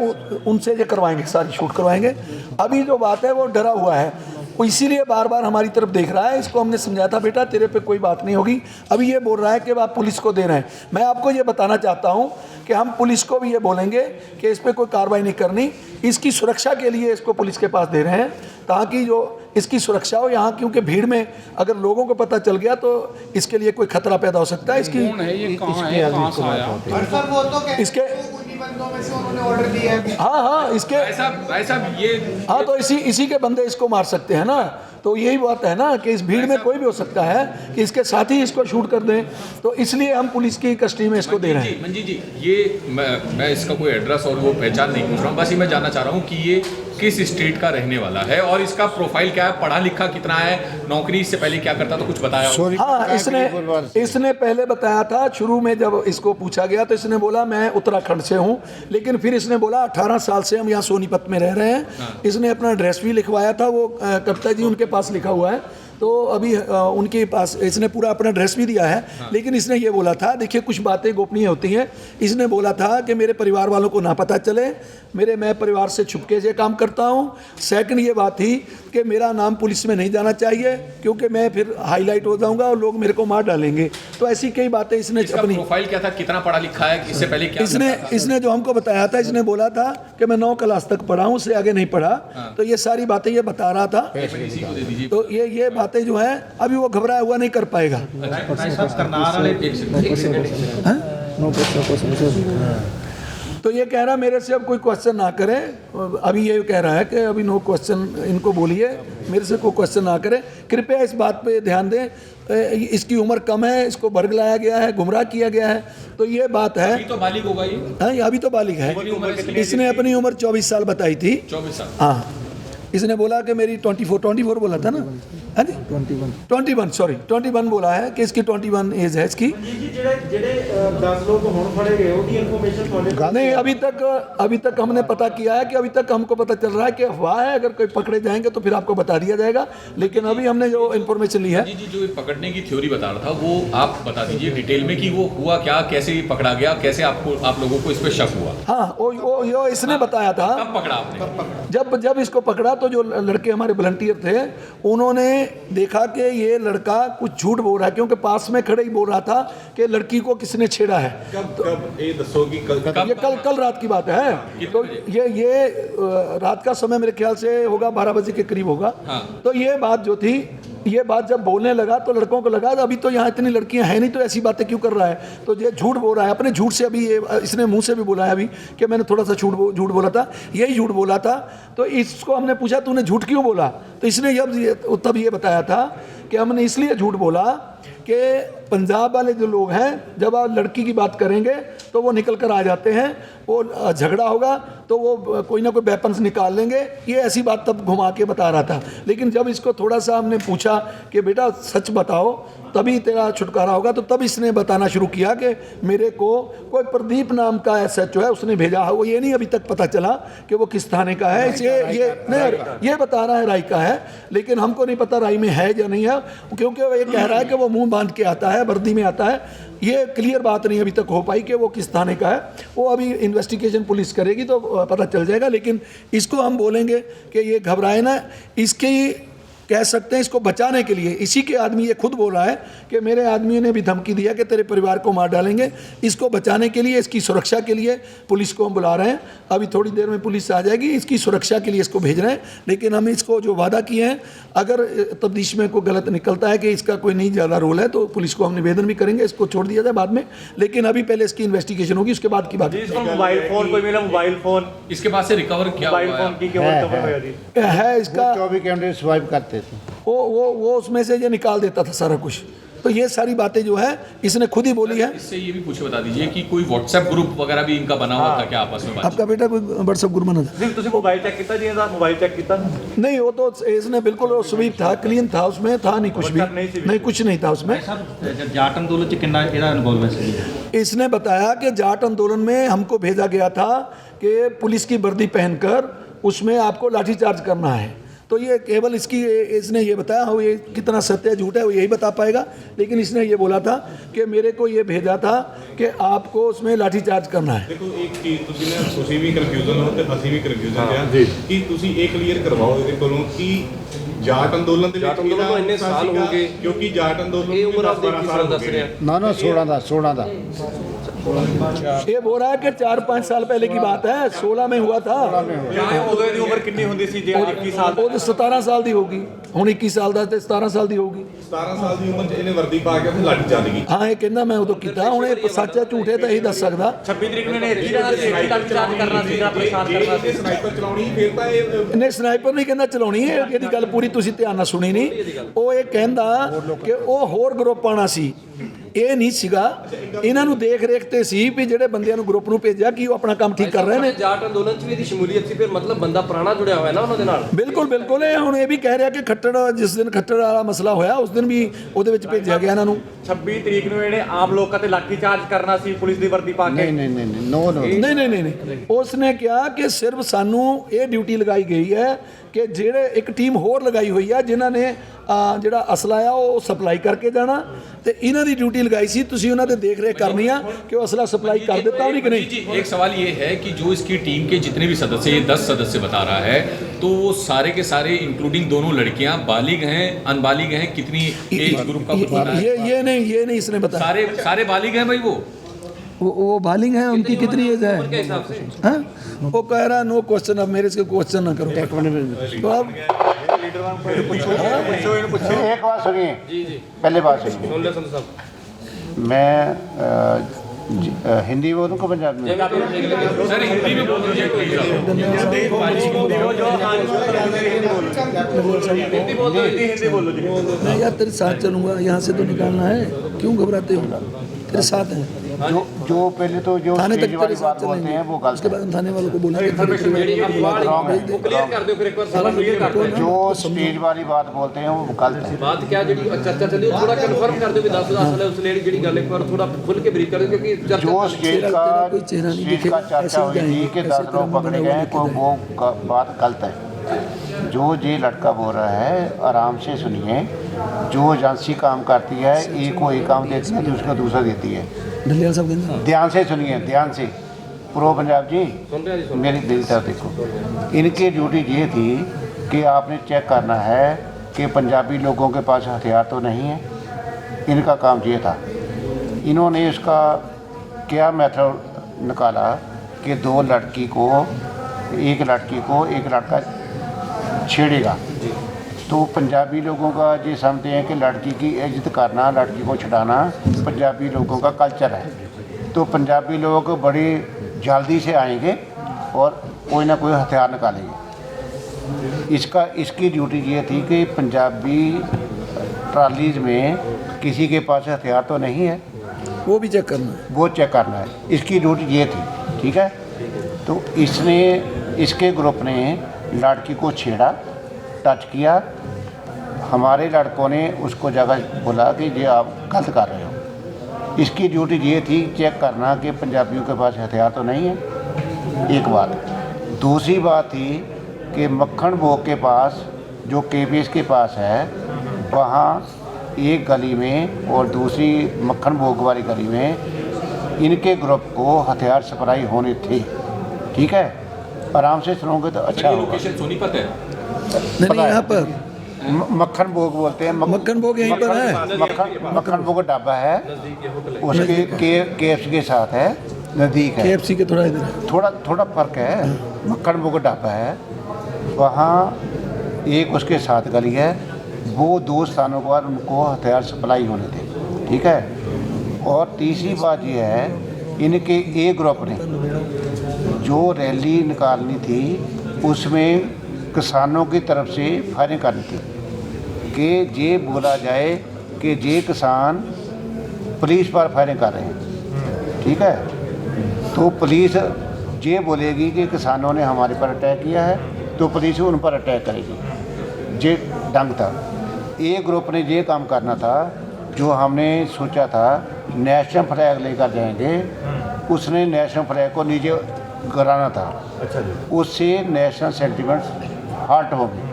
उनसे ये करवाएंगे, सारी शूट करवाएंगे। अभी जो बात है वो डरा हुआ है, वो इसीलिए बार बार हमारी तरफ देख रहा है। इसको हमने समझाया था, बेटा तेरे पे कोई बात नहीं होगी। अभी ये बोल रहा है कि आप पुलिस को दे रहे हैं। मैं आपको ये बताना चाहता हूँ कि हम पुलिस को भी ये बोलेंगे कि इस पर कोई कार्रवाई नहीं करनी, इसकी सुरक्षा के लिए इसको पुलिस के पास दे रहे हैं, ताकि जो इसकी सुरक्षा हो यहाँ, क्योंकि भीड़ में अगर लोगों को पता चल गया तो इसके लिए कोई खतरा पैदा हो सकता है। इसकी इसके हाँ इसके हाँ, तो इसी के बंदे इसको मार सकते हैं ना। तो यही बात है ना कि इस भीड़ में कोई भी हो सकता है कि इसके साथ ही इसको शूट कर दें, तो इसलिए हम पुलिस की कस्टडी में इसको दे रहे हैं। मंजी जी, ये मैं इसका कोई एड्रेस और वो पहचान नहीं पूछ रहा हूँ, बस ये मैं जानना चाह रहा हूँ कि ये किस स्टेट का रहने वाला है और इसका प्रोफाइल क्या है, पढ़ा लिखा कितना है, नौकरी इससे पहले क्या करता, तो कुछ बताया? हाँ, इसने पहले बताया था। शुरू में जब इसको पूछा गया तो इसने बोला मैं उत्तराखंड से हूँ, लेकिन फिर इसने बोला 18 साल से हम यहाँ सोनीपत में रह रहे हैं। इसने अपना एड्रेस भी लिखवाया था, वो कविता जी उनके पास लिखा हुआ है, तो अभी उनके पास इसने पूरा अपना एड्रेस भी दिया है। लेकिन इसने ये बोला था, देखिए कुछ बातें गोपनीय होती हैं, इसने बोला था कि मेरे परिवार वालों को ना पता चले, मैं परिवार से छुपके से काम करता हूँ। सेकंड ये बात थी कि मेरा नाम पुलिस में नहीं जाना चाहिए, क्योंकि मैं फिर हाईलाइट हो जाऊंगा और लोग मेरे को मार डालेंगे। तो ऐसी कई बातें इसने अपनी प्रोफाइल क्या था, कितना पढ़ा लिखा है, इससे पहले क्या इसने जो हमको बताया था, इसने बोला था कि मैं 9 क्लास तक पढ़ा हूँ, उससे आगे नहीं पढ़ा। तो ये सारी बातें ये बता रहा था। तो ये बातें जो है अभी वो घबराया हुआ नहीं कर पाएगा। तो ये कह रहा मेरे से अब कोई क्वेश्चन ना करें। अभी ये कह रहा है कि अभी नो क्वेश्चन, इनको बोलिए मेरे से कोई क्वेश्चन ना करें, कृपया इस बात पे ध्यान दें। इसकी उम्र कम है, इसको बरगलाया गया है, गुमराह किया गया है, तो ये बात है। अभी तो बालिग होगा ये? हाँ, अभी तो बालिग है। इसने अपनी उम्र 24 साल बताई थी। 24 साल? हाँ, इसने बोला कि मेरी 24 बोला था ना, है नी? 21 सॉरी 21 बोला है कि इसकी 21 एज है इसकी। नहीं, अभी तक हमने पता किया है कि अभी तक हमको पता चल रहा है कि अफवाह है, अगर कोई पकड़े जाएंगे तो फिर आपको बता दिया जाएगा। लेकिन अभी हमने जो इन्फॉर्मेशन ली है, जी जो पकड़ने की थ्योरी बता रहा था वो आप बता दीजिए डिटेल में कि वो हुआ क्या, कैसे पकड़ा गया, कैसे आप लोगों को इस पर शक हुआ? हाँ, वो इसने बताया था। कब पकड़ा आपने? जब इसको पकड़ा तो जो लड़के हमारे वॉलंटियर थे उन्होंने देखा कि ये लड़का कुछ झूठ बोल रहा है, क्योंकि पास में खड़े ही बोल रहा था कि लड़की को किसने छेड़ा है। कब ये दसो कि ये कल रात की बात है। तो ये रात का समय मेरे ख्याल से होगा 12 बजे के करीब होगा। तो ये बात जो थी, ये बात जब बोलने लगा तो लड़कों को लगा अभी तो यहाँ इतनी लड़कियां हैं नहीं, तो ऐसी बातें क्यों कर रहा है। तो ये झूठ बोल रहा है, अपने झूठ से अभी इसने मुंह से भी बोला है अभी कि मैंने थोड़ा सा झूठ बोला था, यही झूठ बोला था। तो इसको हमने पूछा तूने झूठ क्यों बोला, तो इसने तब ये बताया था कि हमने इसलिए झूठ बोला कि पंजाब वाले जो लोग हैं जब आप लड़की की बात करेंगे तो वो निकल कर आ जाते हैं, वो झगड़ा होगा तो वो कोई ना कोई वेपन्स निकाल लेंगे। ये ऐसी बात तब घुमा के बता रहा था। लेकिन जब इसको थोड़ा सा हमने पूछा कि बेटा सच बताओ तभी तेरा छुटकारा होगा, तो तब इसने बताना शुरू किया कि मेरे को कोई प्रदीप नाम का SHO है उसने भेजा है। वो ये नहीं अभी तक पता चला कि वो किस थाने का है। ये बता रहा है राय का है, लेकिन हमको नहीं पता राय में है या नहीं है, क्योंकि वो ये कह रहा है कि वो मुंह बांध के आता है, वर्दी में आता है। ये क्लियर बात नहीं अभी तक हो पाई कि वो किस थाने का है। वो अभी इन्वेस्टिगेशन पुलिस करेगी तो पता चल जाएगा। लेकिन इसको हम बोलेंगे कि ये घबराए ना, इसकी कह सकते हैं इसको बचाने के लिए। इसी के आदमी ये खुद बोल रहा है कि मेरे आदमियों ने भी धमकी दिया कि तेरे परिवार को मार डालेंगे। इसको बचाने के लिए, इसकी सुरक्षा के लिए पुलिस को हम बुला रहे हैं। अभी थोड़ी देर में पुलिस आ जाएगी, इसकी सुरक्षा के लिए इसको भेज रहे हैं। लेकिन हम इसको जो वादा किए हैं, अगर तफ्तीश में कोई गलत निकलता है कि इसका कोई नहीं ज़्यादा रोल है, तो पुलिस को हम निवेदन भी करेंगे, इसको छोड़ दिया जाए बाद में। लेकिन अभी पहले इसकी इन्वेस्टिगेशन होगी, उसके बाद की बात। मोबाइल फोन कोई मिला, मोबाइल फोन इसके पास से रिकवर किया मोबाइल फोन की क्या है इसका 24 कैमरे स्वाइप करते थे। वो उसमें से ये निकाल देता था सारा कुछ। तो ये सारी बातें जो है इसने खुद ही बोली है। इससे ये भी पूछे बता दीजिए कि कोई व्हाट्सएप ग्रुप वगैरह भी इनका बना हुआ था क्या आपस में? आपका बेटा कोई व्हाट्सएप ग्रुप बना था? ਤੁਸੀਂ मोबाइल चेक किया जी? मोबाइल चेक किया नहीं, वो तो इसने बिल्कुल स्वीप था, क्लीन था, उसमें था नहीं कुछ भी, नहीं कुछ नहीं था उसमें। जाट अंदोलन च कितना ਇਹਦਾ इन्वॉल्वमेंट है? इसने बताया कि जाट आंदोलन में हमको भेजा गया था कि पुलिस की वर्दी पहनकर उसमें आपको लाठीचार्ज करना है। तो ये केवल इसने ये बताया हो, ये कितना सत्य झूठ है वो यही बता पाएगा। लेकिन इसने ये बोला था कि मेरे को ये भेजा था कि आपको उसमें लाठीचार्ज करना है। देखो एक चीज़ ਤੁਸੀਂ ਵੀ ਕਨਫਿਊਜ਼ਨ ਹੋ ਤੇ ਅਸੀਂ ਵੀ ਕਨਫਿਊਜ਼ਨ ਆ ਕਿ ਤੁਸੀਂ ਇਹ ਕਲੀਅਰ ਕਰਵਾਓ ਇਹਦੇ ਕੋਲੋਂ ਕਿ ਜਾਟ ਅੰਦੋਲਨ ਦੇ ਵਿੱਚ ਇੰਨੇ ਸਾਲ ਹੋ ਗਏ, ਕਿਉਂਕਿ ਜਾਟ ਅੰਦੋਲਨ ਇਹ ਉਮਰ ਆਪਦੀ ਕਿਸ ਤਰ੍ਹਾਂ ਦੱਸ ਰਿਹਾ? ਨਾ 16 ਦਾ ये बोल रहा है कि 4-5 साल पहले की बात है, 16 में हुआ था। ਉਦੋਂ ਦੀ ਉਮਰ ਕਿੰਨੀ ਹੁੰਦੀ ਸੀ ਜੇ 21 ਸਾਲ? वो तो 17 साल ਦੀ होगी, ਹੁਣ 21 ਸਾਲ ਦਾ ਤੇ 17 ਸਾਲ ਦੀ ਹੋਗੀ। 17 ਸਾਲ ਦੀ ਉਮਰ 'ਚ ਇਹਨੇ ਵਰਦੀ ਪਾ ਕੇ ਉੱਥੇ ਲਾਠੀ ਚੱਲ ਗਈ। ਹਾਂ, ਇਹ ਕਹਿੰਦਾ ਮੈਂ ਉਦੋਂ ਕੀਤਾ। ਹੁਣ ਇਹ ਸੱਚ ਹੈ ਝੂਠ ਹੈ ਤਾਂ ਇਹੀ ਦੱਸ ਸਕਦਾ। 26 ਤਰੀਕ ਨੂੰ ਇਹਨੇ ਇੱਥੇ ਜਾਣਾ ਸੀ, ਲਾਠੀਚਾਰਜ ਕਰਨਾ ਸੀਗਾ, ਪਰੇਸ਼ਾਨ ਕਰਨਾ ਸੀ। ਸਨਾਈਪਰ ਚਲਾਉਣੀ ਫਿਰ ਤਾਂ ਇਹ ਇਹਨੇ ਸਨਾਈਪਰ ਨਹੀਂ ਕਹਿੰਦਾ ਚਲਾਉਣੀ ਹੈ, ਇਹਦੀ ਗੱਲ ਪੂਰੀ ਤੁਸੀਂ ਧਿਆਨ ਨਾਲ ਸੁਣੀ ਨਹੀਂ। ਉਹ ਇਹ ਕਹਿੰਦਾ ਕਿ ਉਹ ਹੋਰ ਗਰੁੱਪ ਆਣਾ ਸੀ, ਇਹ ਨਹੀਂ ਸੀਗਾ। ਇਹਨਾਂ ਨੂੰ ਦੇਖ ਰੇਖ ਤੇ ਸੀ ਵੀ ਜਿਹੜੇ ਬੰਦਿਆਂ ਨੂੰ ਗਰੁੱਪ ਨੂੰ ਭੇਜਿਆ ਕਿ ਉਹ ਆਪਣਾ ਕੰਮ ਠੀਕ ਕਰ ਰਹੇ ਨੇ। ਜਾਟ ਅੰਦੋਲਨ 'ਚ ਵੀ ਇਹਦੀ ਸ਼ਮੂਲੀਅਤ ਸੀ, ਫਿਰ ਮਤਲਬ ਬੰਦਾ ਪੁਰਾਣਾ ਜੁੜਿਆ ਹੋਇਆ ਨਾ ਉਹਨਾਂ ਦੇ ਨਾਲ। ਬਿਲਕੁਲ ਬਿਲਕੁਲ। ਇਹ ਹੁਣ ਇਹ ਵੀ ਕਹਿ ਰਿਹਾ ਕਿ ਖੱਟੜ, ਜਿਸ ਦਿਨ ਖੱਟੜ ਵਾਲਾ ਮਸਲਾ ਹੋਇਆ ਉਸ ਦਿਨ ਵੀ ਉਹਦੇ ਵਿੱਚ ਭੇਜਿਆ ਗਿਆ ਇਹਨਾਂ ਨੂੰ। 26 ਤਰੀਕ ਨੂੰ ਇਹਨੇ ਆਮ ਲੋਕਾਂ ਤੇ ਲਾਠੀਚਾਰਜ ਕਰਨਾ ਸੀ ਪੁਲਿਸ ਦੀ ਵਰਦੀ ਪਾ ਕੇ। ਨਹੀਂ। ਉਸਨੇ ਕਿਹਾ ਕਿ ਸਿਰਫ ਸਾਨੂੰ ਇਹ ਡਿਊਟੀ ਲਗਾਈ ਗਈ ਹੈ ਕਿ ਜਿਹੜੇ ਇੱਕ ਟੀਮ ਹੋਰ ਲਗਾਈ ਹੋਈ ਆ ਜਿਨ੍ਹਾਂ ਨੇ ਜਿਹੜਾ ਅਸਲਾ ਆ ਉਹ ਸਪਲਾਈ ਕਰਕੇ ਜਾਣਾ, ਤੇ ਇਹਨਾਂ ਦੀ ਡਿਊਟੀ ਲਗਾਈ ਸੀ ਤੁਸੀਂ ਉਹਨਾਂ ਦੇ ਦੇਖ ਰੇਖ ਕਰਨੀ ਆ कि वो असला सप्लाई कर देता है कि नहीं। जी, एक सवाल ये है कि जो इसकी टीम के जितने भी सदस्य, ये 10 सदस्य बता रहा है, तो वो सारे के सारे इंक्लूडिंग दोनों लड़कियां बालिग हैं, अनबालिग हैं? कितनी एज ग्रुप का बताना है? ये नहीं इसने बताया। सारे बालिग हैं भाई? वो बालिग हैं, उनकी कितनी एज है? हाँ, वो कह रहा नो क्वेश्चन, अब मेरे से क्वेश्चन ना करो। तो अब एक बात सुनिए, पहले बात सुनिए। मैं हिंदी बोलूँ को पंजाबी में? सर हिंदी में बोल मैं यार तेरे साथ चलूँगा, यहाँ से तो निकालना है, क्यों घबराते हो? तेरे साथ हैं। जो पहले तो जो थाने तक स्टेज वाली तेरे बात साथ बोलते हैं वो गलत उसके बाद हम थाने वालों को बोलेंगे। जो स्टेज वाली बात बोलते हैं वो गलत है। बात क्या जी चर्चा चली थोड़ा कंफर्म कर दो कि 10 असल है उस लेडी जेडी गल एक बार थोड़ा खुल के ब्रीफ कर दो, क्योंकि जो स्टेज का चर्चा हुई थी कि 10 लोग पकड़े गए, तो वो बात गलत है। जो ये लड़का बोल रहा है, आराम से सुनिए। जो एजेंसी काम करती है, एक को एक काम देती है, दूसरा दूसरा देती है। ध्यान से सुनिए, ध्यान से। प्रो पंजाब जी मेरी दिल तरफ देखो। इनकी ड्यूटी ये थी कि आपने चेक करना है कि पंजाबी लोगों के पास हथियार तो नहीं है। इनका काम ये था। इन्होंने इसका क्या मेथड निकाला कि एक लड़की को एक लड़का छेड़ेगा, तो पंजाबी लोगों का ये समझते हैं कि लड़की की इज्जत करना, लड़की को छुड़ाना पंजाबी लोगों का कल्चर है। तो पंजाबी लोग बड़ी जल्दी से आएंगे और कोई ना कोई हथियार निकालेंगे। इसकी ड्यूटी ये थी कि पंजाबी ट्रालीज में किसी के पास हथियार तो नहीं है, वो भी चेक करना है, वो चेक करना है। इसकी ड्यूटी ये थी, ठीक है। तो इसके ग्रुप ने लड़की को छेड़ा, टच किया। हमारे लड़कों ने उसको जगह बोला कि ये आप गलत कर रहे हो। इसकी ड्यूटी ये थी चेक करना कि पंजाबियों के पास हथियार तो नहीं है, एक बात। दूसरी बात थी कि मक्खन भोग के पास, जो KPS के पास है, वहाँ एक गली में और दूसरी मक्खन भोग वाली गली में इनके ग्रुप को हथियार सप्लाई होने थे, ठीक है। आराम से सुनोगे तो अच्छा होगा। लोकेशन सोनीपत है? नहीं यहाँ पर मक्खन भोग बोलते हैं। मक्खन भोग यहीं पर है। मक्खन भोग ढाबा है, उसके KFC के साथ है, नज़दीक है। KFC के थोड़ा इधर है। थोड़ा फ़र्क है। मक्खन भोग ढाबा है, वहाँ एक उसके साथ गली है, वो 2 स्थानों पर उनको हथियार सप्लाई होने थे, ठीक है। और तीसरी बात ये है, इनके ए ग्रुप ने जो रैली निकालनी थी उसमें किसानों की तरफ से फायरिंग करनी थी कि ये बोला जाए कि ये किसान पुलिस पर फायरिंग कर रहे हैं, ठीक है। तो पुलिस ये बोलेगी कि किसानों ने हमारे पर अटैक किया है तो पुलिस उन पर अटैक करेगी। ये ढंग था। ए ग्रुप ने ये काम करना था जो हमने सोचा था नेशनल फ्लैग लेकर जाएंगे, उसने नेशनल फ्लैग को नीचे गिराना था। अच्छा जी। उससे नेशनल सेंटिमेंट्स हर्ट होंगे,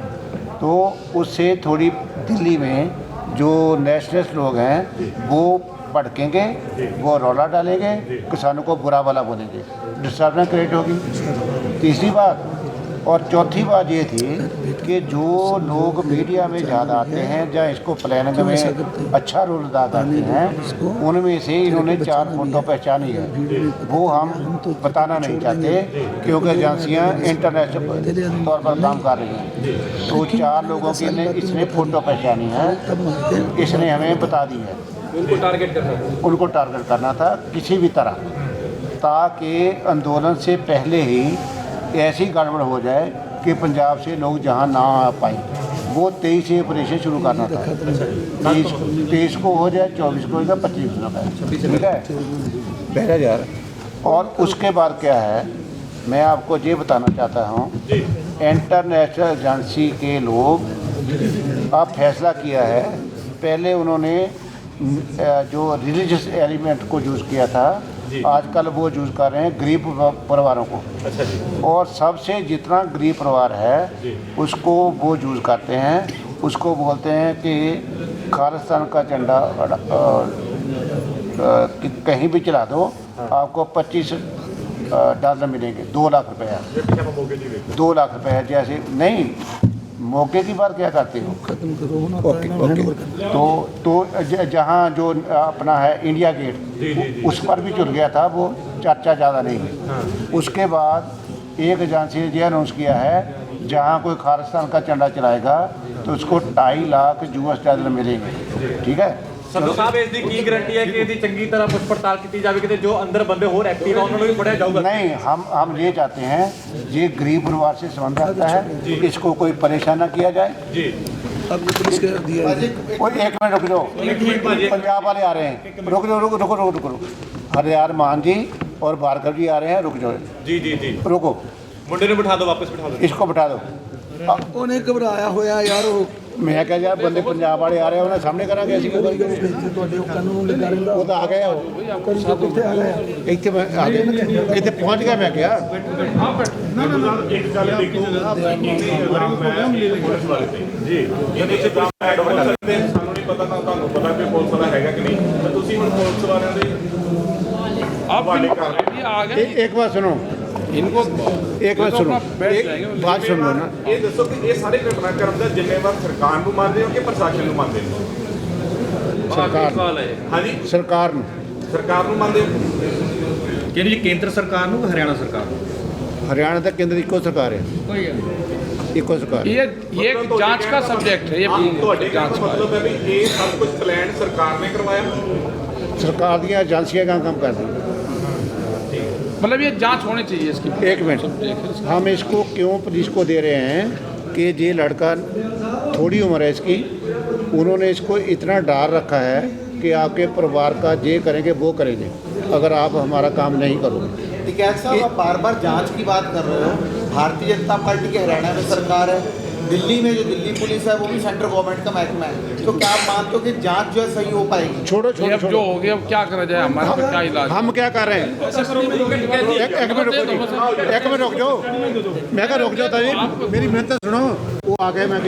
तो उससे थोड़ी दिल्ली में जो नेशनलिस्ट लोग हैं वो भड़केंगे, वो रौला डालेंगे, किसानों को बुरा भला बोलेंगे, डिस्टर्बेंस क्रिएट होगी। तीसरी बात और चौथी बात ये थी कि जो लोग मीडिया में ज़्यादा आते हैं या इसको प्लानिंग में अच्छा रोल अदा करते हैं, उनमें से इन्होंने 4 फोटो पहचानी है। वो हम बताना नहीं चाहते क्योंकि एजेंसियाँ इंटरनेशनल तौर पर काम कर रही हैं। तो 4 लोगों की इसने फ़ोटो पहचानी है, इसने हमें बता दी है। उनको टारगेट करना था किसी भी तरह, ताकि आंदोलन से पहले ही ऐसी गड़बड़ हो जाए कि पंजाब से लोग जहां ना आ पाए। वो 23 से ऑपरेशन शुरू करना था। 23 को हो जाए, 24 को होगा, 25 को होगा, ठीक है। पहले यार और उसके बाद क्या है, मैं आपको ये बताना चाहता हूँ, इंटरनेशनल एजेंसी के लोग अब फैसला किया है। पहले उन्होंने जो रिलीजियस एलिमेंट को यूज़ किया था, आजकल वो यूज़ कर रहे हैं गरीब परिवारों को। अच्छा जी। और सबसे जितना गरीब परिवार है उसको वो यूज़ करते हैं, उसको बोलते हैं कि खालिस्तान का झंडा कहीं भी चला दो, आपको $25 मिलेंगे, 2 लाख रुपया। 2 लाख रुपया जैसे नहीं, मौके की बात क्या करते हो, खत्म करो ना। ओके। तो जहाँ जो अपना है इंडिया गेट, उस पर भी चल गया था, वो चर्चा ज़्यादा नहीं है। उसके बाद एक एजेंसी ने यह अनाउंस किया है, जहाँ कोई खालिस्तान का झंडा चलाएगा तो उसको $2.5 लाख US मिलेंगे, ठीक है। संधू साहब इसकी की गारंटी है कि यदि चंगी तरह पुछ पड़ताल की जाएगी तो जो अंदर बंदे और एक्टिव है उन्होंने भी फड़िया जाऊगा? नहीं, हम ये चाहते हैं, ये गरीब परिवार से संबंध रखता है, इसको कोई परेशान ना किया जाए जी। अब ये पुलिस के दिया है। कोई 1 मिनट रुक जाओ, पंजाब वाले आ रहे हैं, रुको। हरियार मान जी और भार्गव जी आ रहे हैं, रुक जाओ जी। रुको, मुंडे ने बिठा दो, वापस बिठा दो, इसको बिठा दो। उन्हें घबराया होया यार, मैं क्या यार बंदे पंजाब वाले आ रहे हैं, उन्हें सामने करांगे ऐसी कोई वो तो आ गया, इतने आ गए, इतने पहुँच गया मैं क्या। ਪਤਾ ਤਾਂ ਤੁਹਾਨੂੰ ਪਤਾ ਕਿ ਪੁਲਿਸ ਵਾਲਾ ਹੈਗਾ ਕਿ ਨਹੀਂ, ਤਾਂ ਤੁਸੀਂ ਹੁਣ ਪੁਲਿਸ ਵਾਲਿਆਂ ਦੇ ਹਵਾਲੇ ਕਰ ਰਹੇ ਹੋ। आ गए एक बात सुनो, इनको एक बात सुनो, एक बात सुनो ना। ਇਹ ਦੱਸੋ ਕਿ ਇਹ ਸਾਰੇ ਘਟਨਾਕ੍ਰਮ ਦਾ ਜ਼ਿੰਮੇਵਾਰ ਸਰਕਾਰ ਨੂੰ ਮੰਨਦੇ ਹੋ ਕਿ ਪ੍ਰਸ਼ਾਸਨ ਨੂੰ ਮੰਨਦੇ ਹੋ? सरकार ਹਾਂਜੀ, सरकार ਸਰਕਾਰ ਨੂੰ ਮੰਨਦੇ ਹੋ? ਕਿਹੜੀ ਜੀ, ਕੇਂਦਰ ਸਰਕਾਰ ਨੂੰ ਕਿ ਹਰਿਆਣਾ ਸਰਕਾਰ ਨੂੰ? हरियाणा तक केंद्र इको सरकार है, इको सरकार। ये एक जांच का सब्जेक्ट है, ये ਤੁਹਾਡੇ ਕਹਿਣ जांच ਦਾ का ਮਤਲਬ ਹੈ ਵੀ ਇਹ ਸਭ ਕੁਝ ਪਲਾਨ ਸਰਕਾਰ ਨੇ ਕਰਵਾਇਆ? सरकार दी एजेंसियां काम करती हैं। मतलब ये जांच होनी चाहिए इसकी। 1 मिनट, हम इसको क्यों पुलिस को दे रहे हैं कि ये लड़का थोड़ी उम्र है इसकी, उन्होंने इसको इतना डर रखा है कि आपके परिवार का ये करेंगे वो करेंगे अगर आप हमारा काम नहीं करोगे। टिकैत साहब, आप बार बार जांच की बात कर रहे हो। भारतीय जनता पार्टी की हरियाणा में सरकार है, दिल्ली में जो दिल्ली पुलिस है वो भी सेंट्रल गवर्नमेंट का महकमा है, तो क्या आप मानते हो कि जांच जो है सही हो पाएगी? छोड़ो अब जो हो गया अब क्या करा जाए, हमारा तो क्या इलाज। हम क्या कर रहे हैं, एक मिनट रुक जाओ, मैं क्या रुक जाता जी, मेरी मेहनत सुनो। वो आ गए, मैं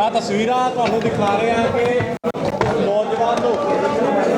ਆ ਤਸਵੀਰਾਂ ਤੁਹਾਨੂੰ ਦਿਖਾ ਰਹੇ ਹਾਂ ਕਿ नौजवान लोग